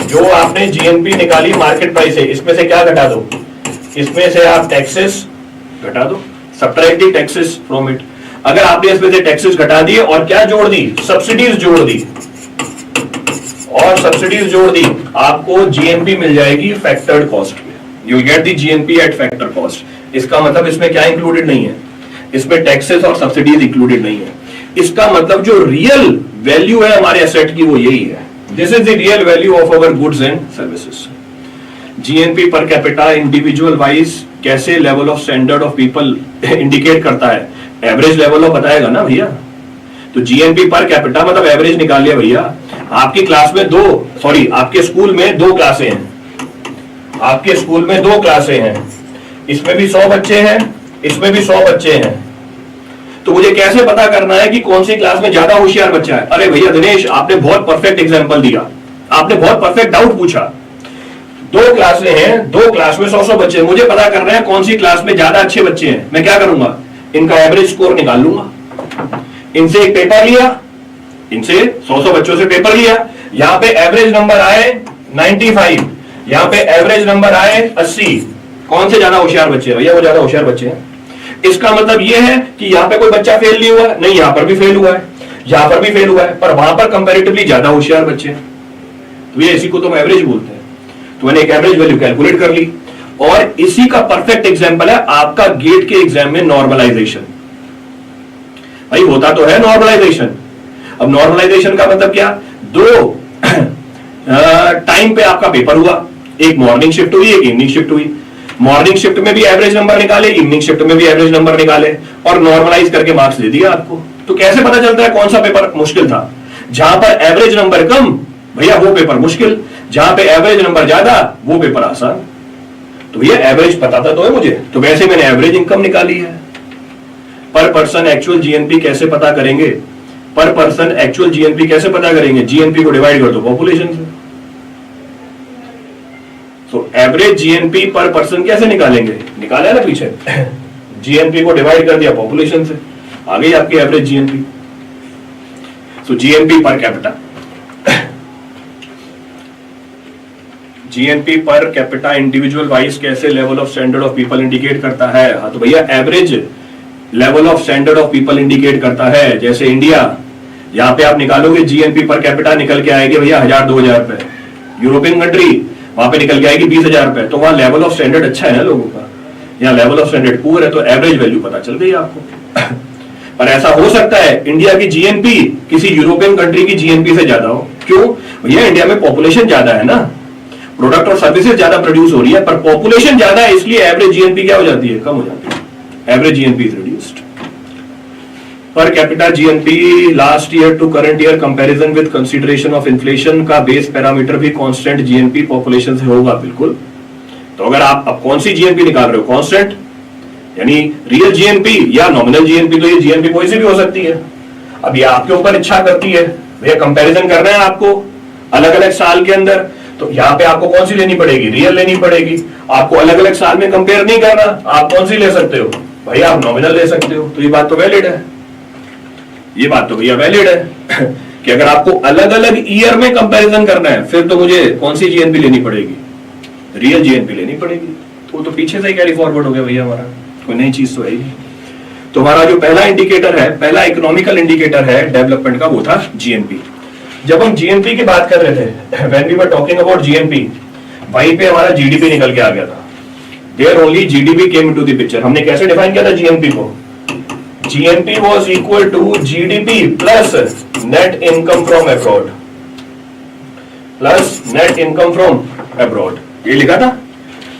जो आपने जीएनपी निकाली मार्केट प्राइस से, इसमें से क्या घटा दो? इसमें से आप टैक्सेस घटा दो, subtract the taxes from it. अगर आपने इसमें से टैक्सेस घटा दिए और क्या जोड़ दी? सब्सिडीज जोड़ दी, और सब्सिडीज जोड़ दी, आपको जीएनपी मिल जाएगी फैक्टर्ड कॉस्ट पे। You get the GNP eight factor cost. इसका मतलब इसमें क्या इंक्लूडेड नहीं है? इसमें टैक्सेस और सब्सिडीज इंक्लूडेड नहीं है। इसका मतलब जो रियल वैल्यू है हमारे एसेट की वो यही है। This is the real value of our goods and services. GNP per capita individual wise कैसे level of standard of people indicate करता है? एवरेज लेवल ऑफ बताएगा ना भैया। तो जीएनपी पर कैपिटा मतलब एवरेज निकाल लिया भैया। आपकी क्लास में आपके स्कूल में 2 क्लासें हैं, आपके स्कूल में 2 क्लासें हैं, इसमें भी 100 बच्चे हैं, इसमें भी 100 बच्चे हैं। तो मुझे कैसे पता करना है कि कौन सी क्लास में ज्यादा होशियार बच्चा है? अरे भैया दिनेश, आपने बहुत परफेक्ट एग्जांपल दिया, आपने बहुत परफेक्ट डाउट पूछा। 2 क्लासें हैं, 2 क्लास में 100 बच्चे हैं, मुझे पता करना है कौन सी क्लास में ज्यादा अच्छे बच्चे हैं। मैं क्या करूंगा? इनका एवरेज स्कोर निकाल लूंगा। इनसे एक पेपर लिया, इनसे 100 बच्चों से पेपर लिया, यहां पे एवरेज नंबर आए 95, यहां पे एवरेज नंबर आए 80। कौन से ज्यादा होशियार बच्चे हैं? भैया वो ज्यादा होशियार बच्चे हैं। इसका मतलब यह है कि यहां पे कोई बच्चा फेल नहीं हुआ, नहीं यहां पर भी फेल हुआ है, यहां पर भी फेल हुआ है, पर वहां पर कंपैरेटिवली ज्यादा होशियार बच्चे हैं। तो ये इसी को तुम एवरेज बोलते हैं। तो मैंने एक एवरेज वैल्यू कैलकुलेट कर ली, और इसी का परफेक्ट एग्जांपल है आपका गेट के एग्जाम में नॉर्मलाइजेशन। भाई होता तो है नॉर्मलाइजेशन। अब नॉर्मलाइजेशन का मतलब क्या? 2 टाइम पे आपका पेपर हुआ, एक मॉर्निंग शिफ्ट हुई, एक इवनिंग शिफ्ट हुई। मॉर्निंग शिफ्ट में भी एवरेज नंबर निकाले, इवनिंग शिफ्ट में भी एवरेज नंबर निकाले, और नॉर्मलाइज करके मार्क्स दे दिया आपको। तो कैसे पता चलता है कौन सा पेपर मुश्किल था? जहां पर एवरेज नंबर कम, भैया वो पेपर मुश्किल, जहां पे एवरेज नंबर ज्यादा, वो पेपर आसान। तो भैया एवरेज पता था तो है मुझे, तो वैसे मैंने एवरेज इनकम निकाली है। पर पर्सन एक्चुअल जीएनपी कैसे पता करेंगे? पर पर्सन एक्चुअल जीएनपी कैसे पता करेंगे? जीएनपी को डिवाइड कर दो पॉपुलेशन से। तो एवरेज जीएनपी पर पर्सन कैसे निकालेंगे? निकाला ना पीछे, जीएनपी को डिवाइड कर दिया पॉपुलेशन से, आ गई आपकी एवरेज जीएनपी। तो GNP per capita, GNP per capita individual wise कैसे level of standard of people indicate करता है? हाँ, तो भैया average level of standard of people indicate करता है। जैसे इंडिया, यहां पे आप निकालोगे जीएनपी पर कैपिटा, निकल के आएगी भैया 1000-2000 रुपए। यूरोपियन कंट्री, वहां पे निकल के आएगी 20,000 रुपए। तो वहां लेवल ऑफ स्टैंडर्ड अच्छा है ना लोगों का, यहाँ लेवल ऑफ स्टैंडर्ड पुअर है, तो एवरेज वैल्यू पता चल गई आपको। पर ऐसा हो सकता है इंडिया की जीएनपी किसी यूरोपियन कंट्री की जीएनपी से ज्यादा हो। क्यों? भैया इंडिया में पॉपुलेशन ज्यादा है ना, प्रोडक्ट और सर्विसेज ज्यादा प्रोड्यूस हो रही है, पर पॉपुलेशन ज्यादा है, इसलिए एवरेज जीएनपी क्या हो जाती है? कम हो जाती है। Average GNP is reduced. Per capita GNP last year to current year comparison with consideration of inflation का बेस पैरामीटर भी कांस्टेंट जीएनपी पॉपुलेशन से होगा। बिल्कुल। तो अगर आप अब कौन सी जीएनपी निकाल रहे हो? कांस्टेंट, यानी रियल जीएनपी या नॉमिनल जीएनपी। तो ये जीएनपी कोई सी भी हो सकती है। अब ये आपके ऊपर इच्छा करती है, भैया कंपैरिजन करना है आपको अलग अलग साल के अंदर, तो यहाँ पे आपको कौन सी लेनी पड़ेगी? रियल लेनी पड़ेगी। आपको अलग अलग साल में कंपेयर नहीं करना, आप कौन सी ले सकते हो? भैया आप नॉमिनल ले सकते हो। तो ये बात तो वैलिड है, ये बात तो भैया वैलिड है कि अगर आपको अलग अलग ईयर में कंपैरिजन करना है, फिर तो मुझे कौन सी जीएनपी लेनी पड़ेगी? रियल जीएनपी लेनी पड़ेगी। तो पीछे से ही कैरी फॉरवर्ड हो गया भैया, हमारा कोई नई चीज तो है ही। तो हमारा जो पहला इंडिकेटर है, पहला इकोनॉमिकल इंडिकेटर है डेवलपमेंट का, वो था जीएनपी। जब हम जीएनपी की बात कर रहे थे, when we were talking about GNP, वहीं पे हमारा जीडीपी निकल के आ गया था। There only GDP came into the picture. हमने कैसे डिफाइन किया था जीएनपी को? GNP was equal to GDP plus net income from abroad, plus net income from abroad, ये लिखा था।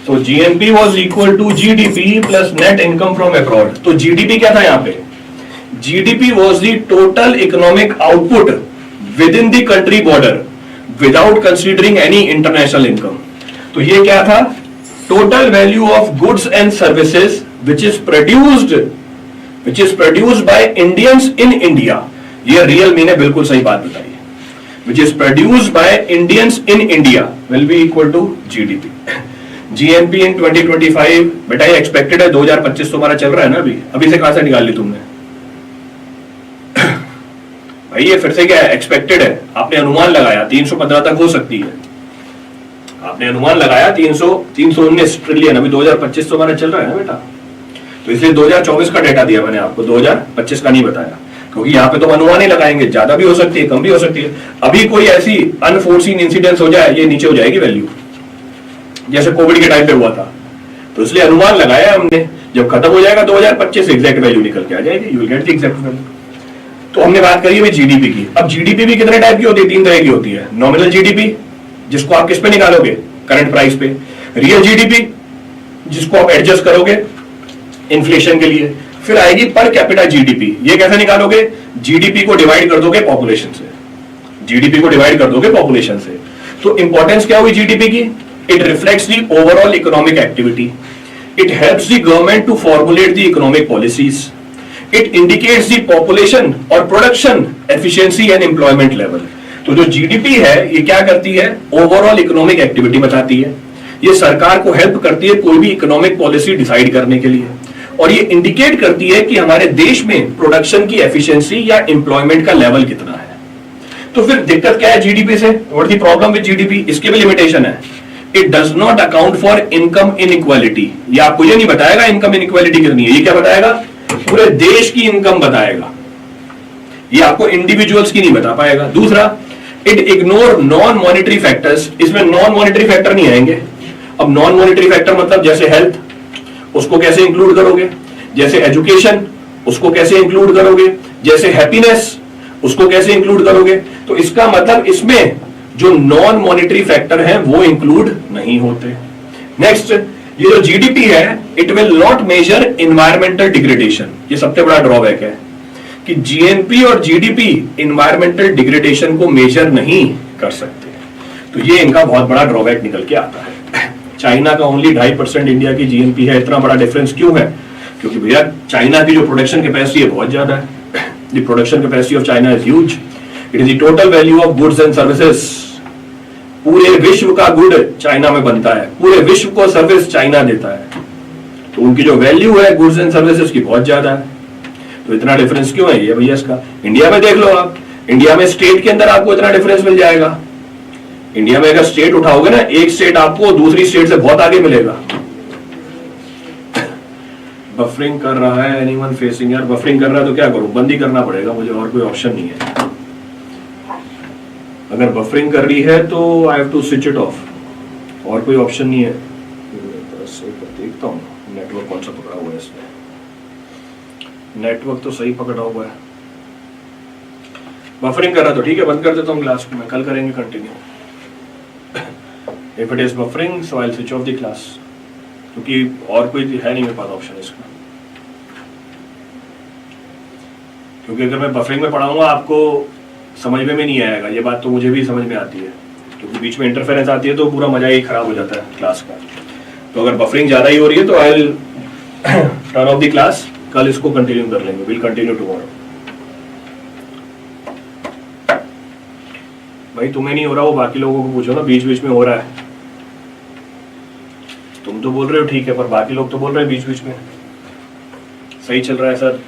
तो GNP was equal to GDP plus net income from abroad. तो जीडीपी क्या था यहाँ पे? GDP was the total economic output within the country border without considering any international income. तो ये क्या था? Total value of goods and services which is produced by Indians in India. ये रियल मीन बिल्कुल सही बात बताई है। Which is produced by Indians in India will be equal to GDP. GNP in 2025 बेटा ये एक्सपेक्टेड है, 2025 तुम्हारा चल रहा है ना अभी से कहां से निकाल ली तुमने? भाई ये फिर से क्या है? एक्सपेक्टेड है। आपने अनुमान लगाया 315 तक हो सकती है, आपने अनुमान लगाया 319 ट्रिलियन, अभी 2025 तुम्हारा चल रहा है ना बेटा, तो इसलिए 2024 का डेटा दिया मैंने आपको, 2025 का नहीं बताया, क्योंकि यहाँ पे तो अनुमान ही लगाएंगे, ज्यादा भी हो सकती है, कम भी हो सकती है। अभी कोई ऐसी अनफोर्सीन इंसिडेंस हो जाए, ये नीचे हो जाएगी वैल्यू, जैसे कोविड के टाइम पे हुआ था, तो इसलिए अनुमान लगाया हमने। जब खत्म हो जाएगा 2025 एग्जैक्ट वैल्यू निकल के आ जाएगी, you will get the exact value. तो हमने बात करी है जीडीपी की। अब जीडीपी भी कितने टाइप की होती है? 3 तरह की होती है। नॉमिनल जीडीपी, जिसको आप किस पे निकालोगे? करंट प्राइस पे। रियल जीडीपी जिसको आप एडजस्ट करोगे इन्फ्लेशन के लिए, फिर आएगी पर कैपिटा जीडीपी। ये कैसे निकालोगे? जीडीपी को डिवाइड कर दोगे पॉपुलेशन से, जीडीपी को डिवाइड कर दोगे पॉपुलेशन से। तो इंपॉर्टेंस क्या हुई जीडीपी की? It reflects the overall economic activity, it helps the government to formulate the economic policies, it indicates the population और production efficiency and employment level. तो जो जीडीपी है ये क्या करती है? ओवरऑल इकोनॉमिक एक्टिविटी बताती है, ये सरकार को हेल्प करती है कोई भी इकोनॉमिक पॉलिसी डिसाइड करने के लिए, और ये इंडिकेट करती है कि हमारे देश में प्रोडक्शन की एफिशिएंसी या एम्प्लॉयमेंट का लेवल कितना है। तो फिर दिक्कत क्या है जीडीपी से? What the problem with GDP? इसके भी लिमिटेशन है, it does not account for income inequality. ये आपको ये नहीं बताएगा इनकम इनइक्वालिटी कितनी है, ये क्या बताएगा? पूरे देश की इनकम बताएगा, ये आपको इंडिविजुअल्स की नहीं बता पाएगा। दूसरा, it ignore non monetary factors, इसमें नॉन मॉनिटरी फैक्टर नहीं आएंगे। अब नॉन मॉनिटरी फैक्टर मतलब जैसे हेल्थ, उसको कैसे इंक्लूड करोगे? जैसे एजुकेशन, उसको कैसे इंक्लूड करोगे? जैसे हैप्पीनेस, उसको कैसे इंक्लूड करोगे? तो इसका मतलब इसमें जो नॉन मॉनिटरी फैक्टर हैं वो इंक्लूड नहीं होते। नेक्स्ट, ये जो जीडीपी है it will not measure environmental degradation. ये सबसे बड़ा ड्रॉबैक है कि जीएनपी और जीडीपी एनवायरमेंटल डिग्रेडेशन को मेजर नहीं कर सकते। तो ये इनका बहुत बड़ा ड्रॉबैक निकल के आता है। चाइना का ओनली 2.5% इंडिया की जीएनपी है। इतना बड़ा डिफरेंस क्यों है? क्योंकि भैया चाइना की जो प्रोडक्शन कैपेसिटी है बहुत ज्यादा है। The production capacity of China is huge, it is the total value of goods and services. पूरे विश्व का गुड चाइना में बनता है, पूरे विश्व को सर्विस चाइना देता है, तो उनकी जो वैल्यू है गुड्स एंड सर्विसेज की बहुत ज्यादा है। तो इतना डिफरेंस क्यों है ये भैया इसका? इंडिया में देख लो आप, इंडिया में स्टेट के अंदर आपको इतना डिफरेंस मिल जाएगा। इंडिया में अगर स्टेट उठाओगे ना, एक स्टेट आपको दूसरी स्टेट से बहुत आगे मिलेगा। बफरिंग कर रहा है एनीवन फेसिंग? यार बफरिंग कर रहा है तो क्या करूं? बंद ही करना पड़ेगा मुझे, और कोई ऑप्शन नहीं है। अगर बफरिंग कर रही है तो I have to switch it off, और कोई ऑप्शन नहीं है। देखता हूँ नेटवर्क कौन सा पकड़ा हुआ है इसमें। नेटवर्क तो सही पकड़ा हुआ है। बफरिंग कर रहा तो ठीक है, बंद कर देता हूँ क्लास को, मैं कल करेंगे continue. If it is buffering so I will switch off the class, क्योंकि और कोई है नहीं मेरे पास ऑप्शन इसका। क्योंकि अगर मैं बफरिंग में पढ़ाऊंगा आपको समझ में नहीं आएगा, ये बात तो मुझे भी समझ में आती है, क्योंकि बीच में इंटरफेरेंस आती है तो पूरा मजा ही खराब हो जाता है क्लास का। तो अगर बफरिंग ज्यादा ही हो रही है तो I will turn off the class, कल इसको कंटिन्यू कर लेंगे, विल कंटिन्यू टुमारो। भाई तुम्हें नहीं हो रहा, वो बाकी लोगों को पूछो ना, बीच बीच में हो रहा है। तुम तो बोल रहे हो ठीक है, पर बाकी लोग तो बोल रहे हैं बीच बीच में सही चल रहा है सर।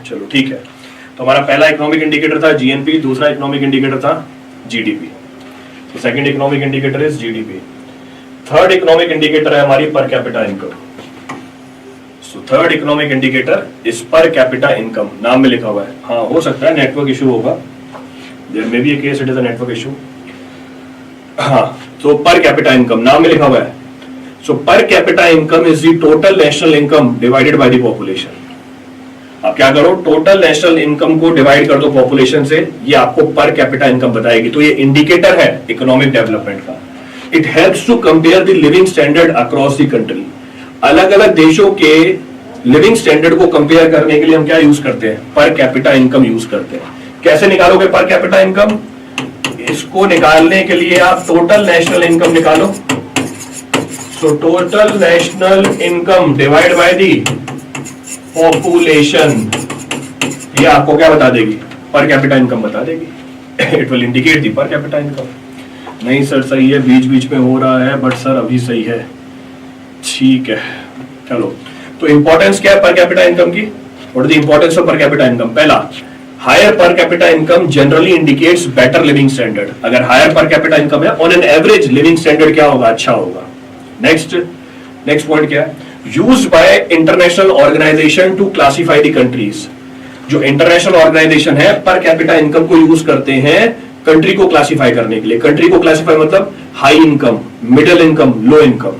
चलो ठीक है, तो हमारा पहला इकोनॉमिक इंडिकेटर था जीएनपी, दूसरा इकोनॉमिक इंडिकेटर था जीडीपी। तो second economic indicator is GDP. Third economic indicator है हमारी per capita income. So third economic indicator is per capita income, नाम में लिखा हुआ है। हाँ हो सकता है नेटवर्क इशू होगा, there may be a case it is a network issue. हाँ, तो पर कैपिटा इनकम नाम में लिखा हुआ है। So per capita income is the total national income divided by the population. अब क्या करो, टोटल नेशनल इनकम को डिवाइड कर दो पॉपुलेशन से, ये आपको पर कैपिटा इनकम बताएगी। तो ये इंडिकेटर है इकोनॉमिक डेवलपमेंट का। It helps to compare the living standard across the country. अलग अलग देशों के लिविंग स्टैंडर्ड को कंपेयर करने के लिए हम क्या यूज करते हैं? पर कैपिटा इनकम यूज करते हैं। कैसे निकालोगे पर कैपिटा इनकम? इसको निकालने के लिए आप टोटल नेशनल इनकम निकालो। So total national income divide by the population, ये आपको क्या बता देगी? पर कैपिटा इनकम बता देगी। इट विल इंडिकेट दी पर कैपिटा इनकम। नहीं सर सही है, बीच बीच में हो रहा है, बट सर अभी सही है। ठीक है चलो, तो इंपॉर्टेंस क्या है पर कैपिटा इनकम की? What is the importance of per capita income? पहला, higher per capita income generally indicates better living standard. अगर हायर पर कैपिटा इनकम है, on an average living standard क्या होगा? अच्छा होगा। नेक्स्ट पॉइंट क्या है? Used by international organisation to classify the countries. जो इंटरनेशनल ऑर्गेनाइजेशन है पर कैपिटा इनकम को यूज करते हैं कंट्री को क्लासिफाई करने के लिए। कंट्री को क्लासिफाई मतलब high income, middle income, low income.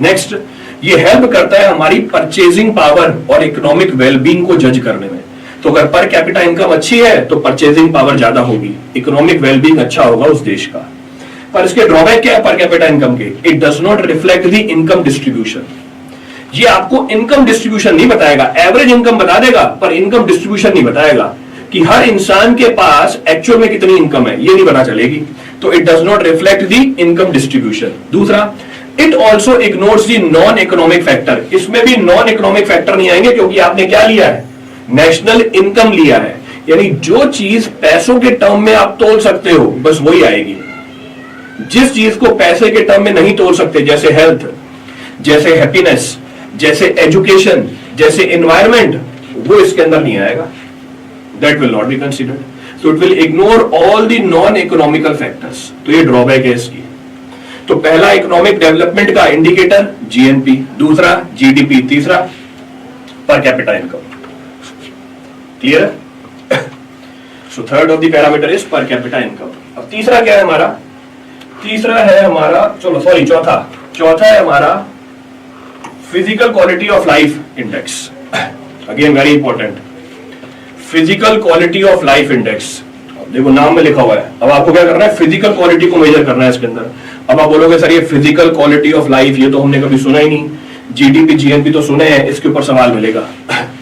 Next, ये हेल्प करता है हमारी परचेजिंग पावर और इकोनॉमिक वेलबींग को जज करने में। तो अगर पर कैपिटा इनकम अच्छी है तो परचेजिंग पावर ज्यादा होगी, इकोनॉमिक वेलबींग अच्छा होगा उस देश का। पर इसके ड्रॉबैक क्या है पर कैपिटा इनकम के? It does not reflect the income distribution. ये आपको इनकम डिस्ट्रीब्यूशन नहीं बताएगा, एवरेज इनकम बता देगा पर इनकम डिस्ट्रीब्यूशन नहीं बताएगा कि हर इंसान के पास एक्चुअल में कितनी इनकम है, ये नहीं पता चलेगी। तो it does not reflect the income distribution. दूसरा, it also ignores the non economic factor. इसमें भी नॉन इकोनॉमिक फैक्टर नहीं आएंगे क्योंकि आपने क्या लिया है? नेशनल इनकम लिया है, यानी जो चीज पैसों के टर्म में आप तोल सकते हो बस वही आएगी। जिस चीज को पैसे के टर्म में नहीं तोल सकते, जैसे हेल्थ, जैसे हैप्पीनेस, जैसे एजुकेशन, जैसे एनवायरमेंट, वो इसके अंदर नहीं आएगा। That will not be considered. So it will ignore all the non economical factors. तो ये ड्रॉबैक है इसकी। तो पहला इकोनॉमिक डेवलपमेंट का इंडिकेटर जीएनपी, दूसरा जीडीपी, तीसरा पर कैपिटा इनकम। क्लियर है? So third of the parameter is per capita income. अब तीसरा क्या है हमारा? तीसरा है हमारा, चलो सॉरी, चौथा है हमारा physical quality of life index. Again very important, physical quality of life index. देखो नाम में लिखा हुआ है। अब आपको क्या करना है? फिजिकल क्वालिटी को मेजर करना है इसके अंदर। अब आप बोलोगे सर ये फिजिकल क्वालिटी ऑफ लाइफ ये तो हमने कभी सुना ही नहीं, जीडीपी जीएनपी तो सुने हैं, इसके ऊपर सवाल मिलेगा।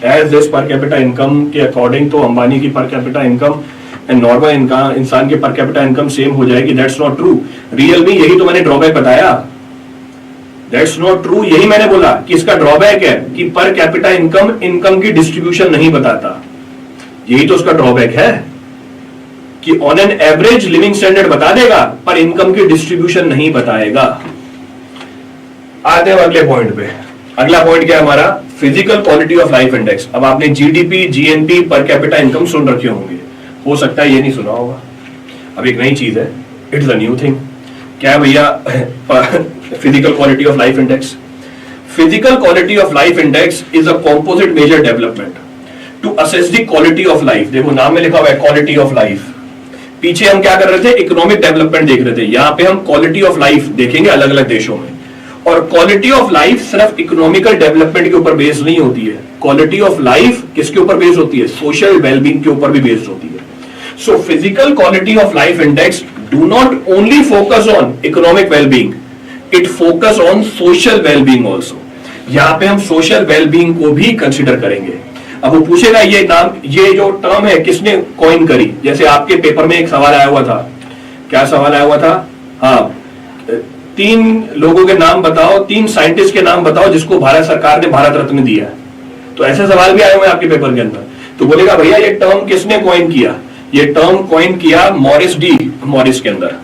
As this per capita income के अकॉर्डिंग तो अंबानी की पर कैपिटा इनकम एंड नॉर्मल इंसान के पर कैपिटा इनकम सेम हो जाएगी। That's not true. रियल में यही तो मैंने ड्रॉबैक बताया। दैट्स नॉट ट्रू, यही मैंने बोला कि इसका ड्रॉबैक है कि पर कैपिटा इनकम की डिस्ट्रीब्यूशन नहीं बताता। यही तो उसका ड्रॉबैक है कि on an average living standard बता देगा पर इनकम की डिस्ट्रीब्यूशन नहीं बताएगा। आते हैं अगले पॉइंट पे। अगला पॉइंट क्या है हमारा? Physical quality of life index. अब आपने GDP, GNP, per capita income सुन रखे होंगे, हो सकता है ये नहीं सुना होगा। अब एक नई चीज है, इट्स अ न्यू थिंग। क्या है भैया physical quality of life index? Physical quality of life index is a composite measure development to assess the quality of life. देखो नाम में लिखा हुआ है क्वालिटी ऑफ लाइफ। पीछे हम क्या कर रहे थे? इकोनॉमिक डेवलपमेंट देख रहे थे। यहां पे हम क्वालिटी ऑफ लाइफ देखेंगे अलग अलग देशों में। और क्वालिटी ऑफ लाइफ सिर्फ इकोनॉमिकल डेवलपमेंट के ऊपर बेस्ड नहीं होती है। क्वालिटी ऑफ लाइफ किसके ऊपर बेस्ड होती है? सोशल वेलबींग के ऊपर भी बेस्ड होती है। So physical quality of life index do not only focus on economic wellbeing, it focus on social wellbeing also. यहां पे हम सोशल वेलबींग को भी कंसिडर करेंगे। अब वो पूछेगा ये नाम, ये जो टर्म है किसने कॉइन करी? जैसे आपके पेपर में एक सवाल आया हुआ था। क्या सवाल आया हुआ था? हाँ, 3 लोगों के नाम बताओ, 3 साइंटिस्ट के नाम बताओ जिसको भारत सरकार ने भारत रत्न दिया। तो ऐसे सवाल भी आए हुए हैं आपके पेपर के अंदर। तो बोलेगा भैया ये टर्म किसने कॉइन किया? ये टर्म कॉइन किया मॉरिस डी। मॉरिस के अंदर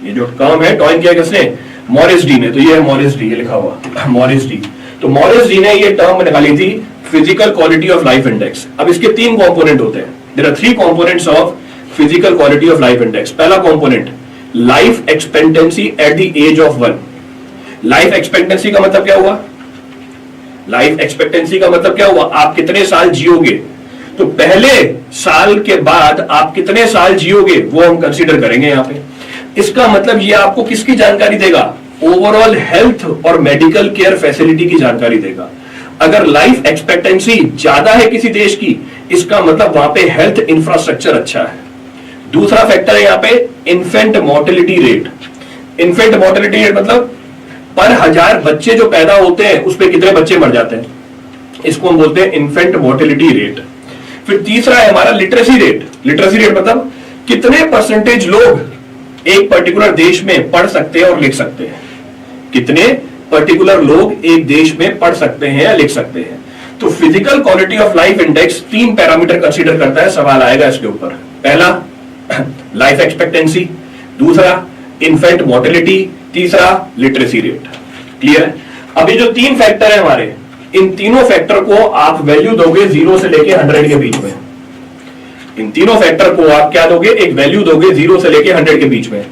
ये जो टर्म है कॉइन किया किसने? मॉरिस डी ने। तो ये है मॉरिस डी, ये लिखा हुआ मॉरिस डी। तो मॉरिस डी ने ये टर्म निकाली थी physical quality of life index. अब इसके 3 कंपोनेंट होते हैं। There are 3 components of physical quality of life index. पहला component life expectancy at the age of 1। Life expectancy का मतलब क्या हुआ? लाइफ एक्सपेक्टेंसी का मतलब क्या हुआ? आप कितने साल जियोगे। तो पहले साल के बाद आप कितने साल जियोगे वो हम कंसीडर करेंगे यहां पे। इसका मतलब ये आपको किसकी जानकारी देगा? ओवरऑल हेल्थ और मेडिकल केयर फैसिलिटी की जानकारी देगा। अगर लाइफ एक्सपेक्टेंसी ज्यादा है किसी देश की, इसका मतलब वहां पे हेल्थ इंफ्रास्ट्रक्चर अच्छा है। दूसरा फैक्टर है यहाँ पे infant mortality rate. Infant mortality rate मतलब पर 1000 बच्चे जो पैदा होते हैं उस पर कितने बच्चे मर जाते हैं, इसको हम बोलते हैं इन्फेंट मोर्टेलिटी रेट। फिर तीसरा है हमारा लिटरेसी रेट। लिटरेसी रेट मतलब कितने परसेंटेज लोग एक पर्टिकुलर देश में पढ़ सकते हैं और लिख सकते हैं। कितने पर्टिकुलर लोग एक देश में पढ़ सकते हैं या लिख सकते हैं। तो physical quality of life index 3 parameter consider करता है। सवाल आएगा इसके ऊपर। पहला लाइफ एक्सपेक्टेंसी, दूसरा इन्फेंट मोर्टेलिटी, तीसरा लिटरेसी रेट। क्लियर है? अभी जो 3 फैक्टर है हमारे, इन तीनों फैक्टर को आप वैल्यू दोगे 0 से लेके 100 के बीच में। इन तीनों फैक्टर को आप क्या दोगे? एक वैल्यू दोगे 0 से लेके 100 के बीच में।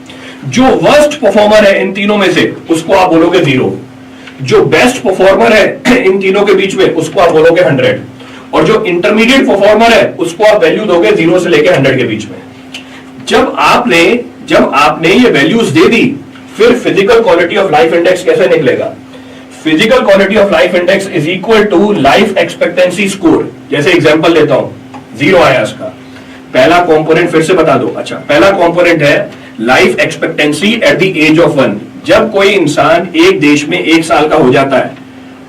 जो वर्स्ट परफॉर्मर है इन तीनों में से उसको आप बोलोगे 0। जो बेस्ट परफॉर्मर है इन तीनों के बीच में उसको आप बोलोगे 100। और जो इंटरमीडिएट परफॉर्मर है उसको आप वैल्यू दोगे 0 से लेके 100 के बीच में। जब आपने ये वैल्यूज दे दी, फिर physical quality of life index कैसे निकलेगा? Physical quality of life index is equal to life expectancy score. जैसे एग्जांपल लेता हूं, 0 आया इसका। पहला कंपोनेंट फिर से बता दो। अच्छा, पहला कंपोनेंट है life expectancy at the age of 1, जब कोई इंसान एक देश में 1 साल का हो जाता है,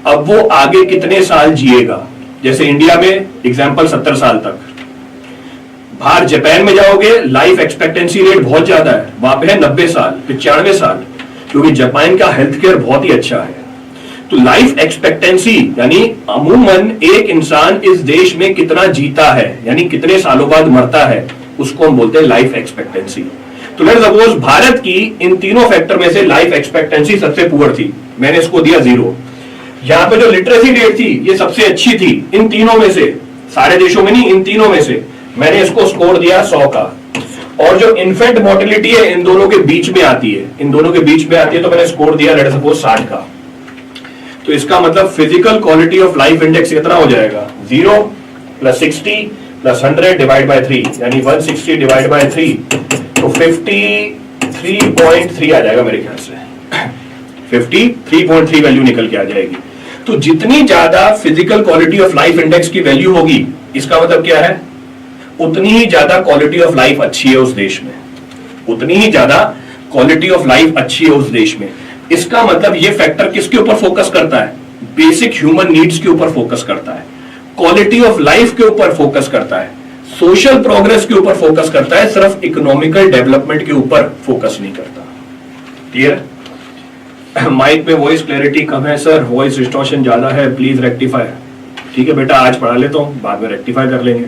अब वो आगे कितने साल जिएगा। जैसे इंडिया में एग्जांपल 70 साल तक। बाहर जापान में जाओगे, लाइफ एक्सपेक्टेंसी रेट बहुत ज्यादा है, वहां पे है 90 साल, 95 साल, क्योंकि जापान का हेल्थ केयर बहुत ही अच्छा है। तो लाइफ एक्सपेक्टेंसी यानी अमूमन एक इंसान इस देश में कितना जीता है, यानी कितने सालों बाद मरता है, उसको हम बोलते हैं लाइफ एक्सपेक्टेंसी। तो लेट्स सपोज भारत की इन तीनों फैक्टर में से लाइफ एक्सपेक्टेंसी सबसे पुअर थी, मैंने इसको दिया 0। यहां पे जो लिटरेसी रेट थी ये सबसे अच्छी थी इन तीनों में से, सारे देशों में नहीं, इन तीनों में से मैंने इसको स्कोर दिया 100 का। और जो इन्फेंट मोर्टेलिटी है इन दोनों के बीच में आती है, इन दोनों के बीच में आती है, तो मैंने स्कोर दिया लेट्स सपोज 60 का। तो इसका मतलब physical quality of life index कितना हो जाएगा, 0 + 60 + 100 डिवाइड बाय 3, यानी 160 डिवाइड बाय 3, तो 53.3 आ जाएगा मेरे ख्याल से। 53.3 वैल्यू निकल के आ जाएगी। तो जितनी ज्यादा physical quality of life index की वैल्यू होगी, इसका मतलब क्या है, उतनी ही ज्यादा क्वालिटी ऑफ लाइफ अच्छी है उस देश में, उतनी ही ज्यादा क्वालिटी ऑफ लाइफ अच्छी है उस देश में। इसका मतलब ये फैक्टर किसके ऊपर फोकस करता है, बेसिक ह्यूमन नीड्स के ऊपर फोकस करता है, क्वालिटी ऑफ लाइफ के ऊपर फोकस करता है, सोशल प्रोग्रेस के ऊपर फोकस करता है, सिर्फ इकोनॉमिकल डेवलपमेंट के ऊपर फोकस नहीं करता। क्लियर? माइक में वॉइस क्लैरिटी कम है सर, वॉइस डिस्टॉर्शन ज्यादा है, प्लीज रेक्टिफाई। ठीक है बेटा, आज पढ़ा लेता हूं, बाद में रेक्टिफाई कर लेंगे।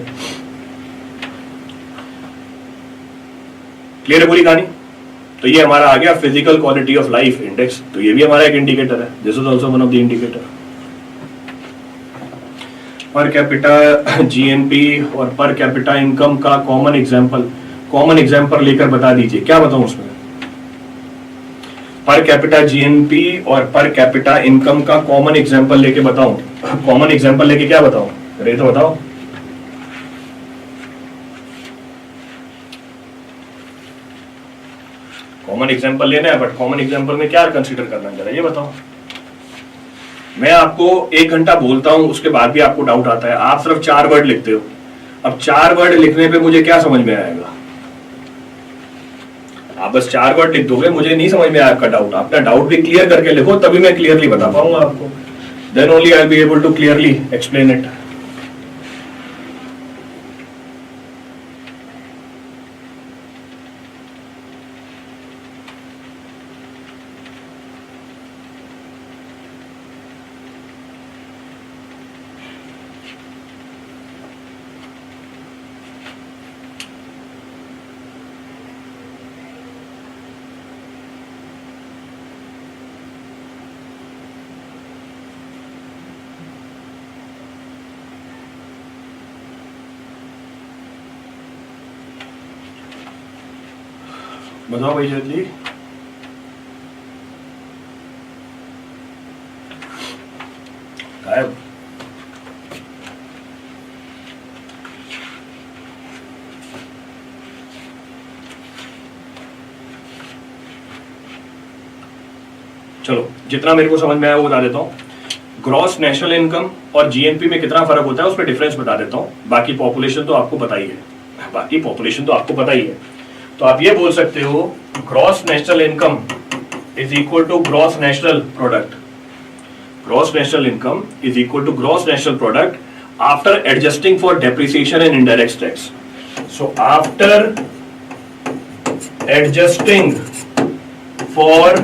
क्लियर है पूरी कहानी? तो ये हमारा आ गया physical quality of life index, तो ये भी हमारा एक इंडिकेटर है, this is also one of the indicator. पर कैपिटा जीएनपी और पर कैपिटा इनकम का कॉमन एग्जांपल लेकर बता दीजिए, क्या बताऊं उसमें? पर कैपिटा जीएनपी और पर कैपिटा इनकम का कॉमन एग्जांपल लेके बताऊं, कॉमन एग्जांपल लेके क्या बताऊं, अरे तो बताओ। कॉमन एग्जांपल लेना है, बट कॉमन एग्जांपल में क्या कंसीडर करना है जरा ये बताओ। मैं आपको 1 घंटा बोलता हूं, उसके बाद भी आपको डाउट आता है, आप सिर्फ 4 वर्ड लिखते हो। अब 4 वर्ड लिखने पे मुझे क्या समझ में आएगा? आप बस 4 वर्ड लिख दोगे, मुझे नहीं समझ में आया आपका डाउट। अपना डाउट भी क्लियर करके लिखो, तभी मैं क्लियरली बता पाऊंगा आपको। Then only I will be able to clearly explain it. बताओ भाई जल्दी। गायब। चलो, जितना मेरे को समझ में आया वो बता देता हूँ। ग्रॉस नेशनल इनकम और जीएनपी में कितना फर्क होता है, उस पर डिफरेंस बता देता हूँ। बाकी पॉपुलेशन तो आपको पता ही है, तो आप ये बोल सकते हो gross national income is equal to gross national product. Gross national income is equal to gross national product after adjusting for depreciation and indirect tax. So after adjusting for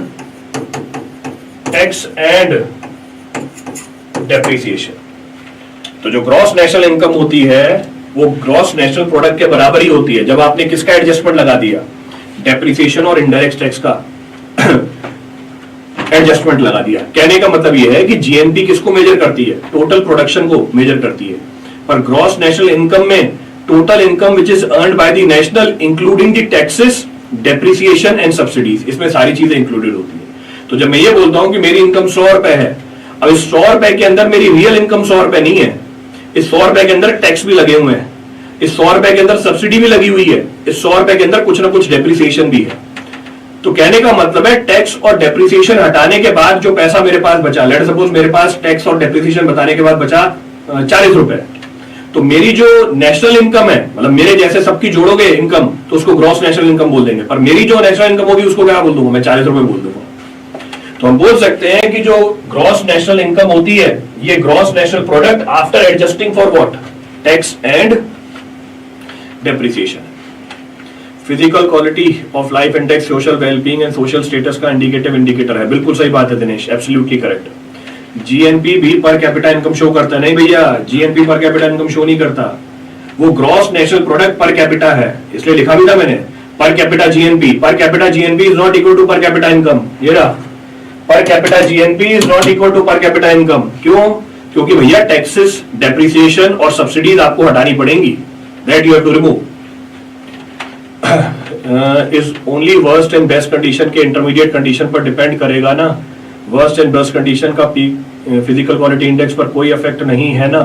tax and depreciation, तो जो gross national income होती है वो gross national product के बराबर ही होती है जब आपने किसका एडजस्टमेंट लगा दिया, डेप्रिसिएशन और इनडायरेक्ट टैक्स का एडजस्टमेंट लगा दिया। कहने का मतलब यह है कि जीएनपी किसको मेजर करती है, टोटल प्रोडक्शन को मेजर करती है, पर ग्रॉस नेशनल इनकम में total income which is earned by the national including the taxes, depreciation and subsidies, इसमें सारी चीजें इंक्लूडेड होती है। तो जब मैं ये बोलता हूं कि मेरी इनकम 100 रुपए है, अब इस 100 रुपए के अंदर मेरी रियल इनकम 100 रुपए नहीं है, इस 100 रुपए के अंदर टैक्स भी लगे हुए हैं, इस 100 रुपए के अंदर सब्सिडी भी लगी हुई है, इस 100 रुपए के अंदर कुछ ना कुछ डेप्रिसिएशन भी है। तो कहने का मतलब है टैक्स और डेप्रिसिएशन हटाने के बाद जो पैसा मेरे पास बचा, लेट सपोज मेरे पास टैक्स और डेप्रिसिएशन बताने के बाद बचा 40 रुपए, तो मेरी जो नेशनल इनकम है, मतलब मेरे जैसे सबकी जोड़ोगे इनकम तो उसको ग्रॉस नेशनल इनकम बोल देंगे, पर मेरी जो नेशनल इनकम होगी उसको क्या बोल दूंगा मैं? 40 रुपए बोल दूंगा। तो हम बोल सकते हैं कि जो ग्रॉस नेशनल इनकम होती है ये gross national product after adjusting for what? Tax and depreciation. Physical quality of life index social wellbeing and social status का इंडिकेटिव इंडिकेटर है। बिल्कुल सही बात है दिनेश, एब्सोल्युटली करेक्ट। जीएनपी भी पर कैपिटा इनकम शो करता है? नहीं भैया, GNP per capita income show नहीं करता, वो gross national product per capita है, इसलिए लिखा भी था मैंने per capita GNP. Per capita GNP is not equal to per capita income. ये रहा, per capita GNP is not equal to per capita income. क्यों? क्योंकि भैया टैक्सेस, डेप्रिसिएशन और सब्सिडीज आपको हटानी पड़ेंगी, that you have to remove. Is only worst and best condition के इंटरमीडिएट कंडीशन पर डिपेंड करेगा ना। वर्स्ट एंड बेस्ट कंडीशन का फिजिकल क्वालिटी इंडेक्स पर कोई इफेक्ट नहीं है ना,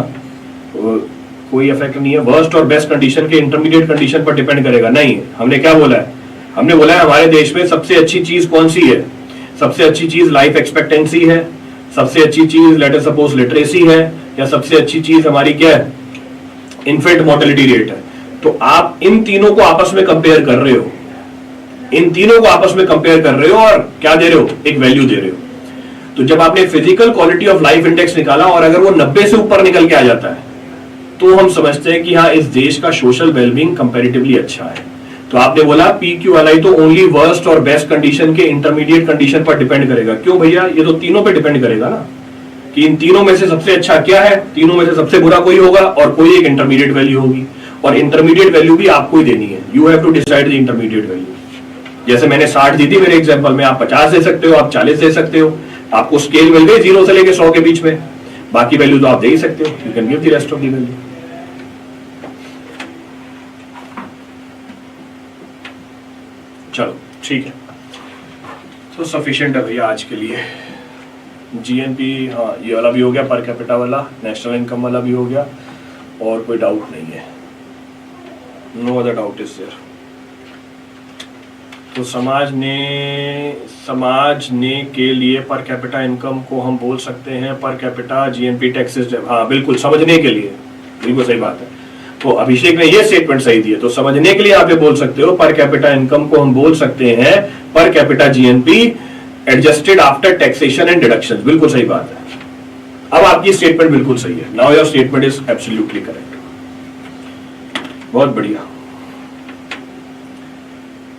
कोई इफेक्ट नहीं है। वर्स्ट और बेस्ट कंडीशन के इंटरमीडिएट कंडीशन पर डिपेंड करेगा नहीं। हमने क्या बोला है? हमने बोला है हमारे देश में सबसे अच्छी चीज कौन सी है? सबसे अच्छी चीज लाइफ एक्सपेक्टेंसी है, सबसे अच्छी चीज लेट अस सपोज लिटरेसी है, या सबसे अच्छी चीज हमारी क्या है? इन्फेंट मोर्टेलिटी रेट है। तो आप इन तीनों को आपस में कंपेयर कर रहे हो, इन तीनों को आपस में कंपेयर कर रहे हो और क्या दे रहे हो? एक वैल्यू दे रहे हो। तो जब आपने physical quality of life index निकाला और अगर वो 90 से ऊपर निकल के आ जाता है तो हम समझते हैं कि हाँ इस देश का सोशल वेलबींग कंपैरेटिवली अच्छा है। तो आपने बोला PQLI तो ओनली वर्स्ट और बेस्ट कंडीशन के इंटरमीडिएट कंडीशन पर डिपेंड करेगा। क्यों भैया? ये तो तीनों पे डिपेंड करेगा ना, कि इन तीनों में से सबसे अच्छा क्या है, तीनों में से सबसे बुरा कोई होगा और कोई एक इंटरमीडिएट वैल्यू होगी, और इंटरमीडिएट वैल्यू भी आपको ही देनी है। You have to decide the intermediate value. जैसे मैंने 60 दी थी मेरे एग्जांपल में, आप 50 दे सकते हो, आप 40 दे सकते हो, आपको स्केल मिल गई 0 से लेके 100 के बीच में, बाकी वैल्यू तो आप दे ही सकते हो। You can give the rest of the value. चलो ठीक है, तो सफिशिएंट है भैया आज के लिए। जीएनपी हाँ ये वाला भी हो गया, पर कैपिटा वाला, नेशनल इनकम वाला भी हो गया, और कोई डाउट नहीं है? No other doubt is there. तो समाज ने के लिए पर कैपिटा इनकम को हम बोल सकते हैं पर कैपिटा जीएनपी टैक्सेस। हाँ बिल्कुल, समझने के लिए बिल्कुल सही बात है। तो अभिषेक ने ये स्टेटमेंट सही दी है, तो समझने के लिए आप ये बोल सकते हो पर कैपिटा इनकम को हम बोल सकते हैं पर capita GNP adjusted after taxation and deductions. बिल्कुल सही बात है। अब आपकी स्टेटमेंट बिल्कुल सही है। Now your statement is absolutely correct. बहुत बढ़िया,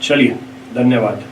चलिए धन्यवाद।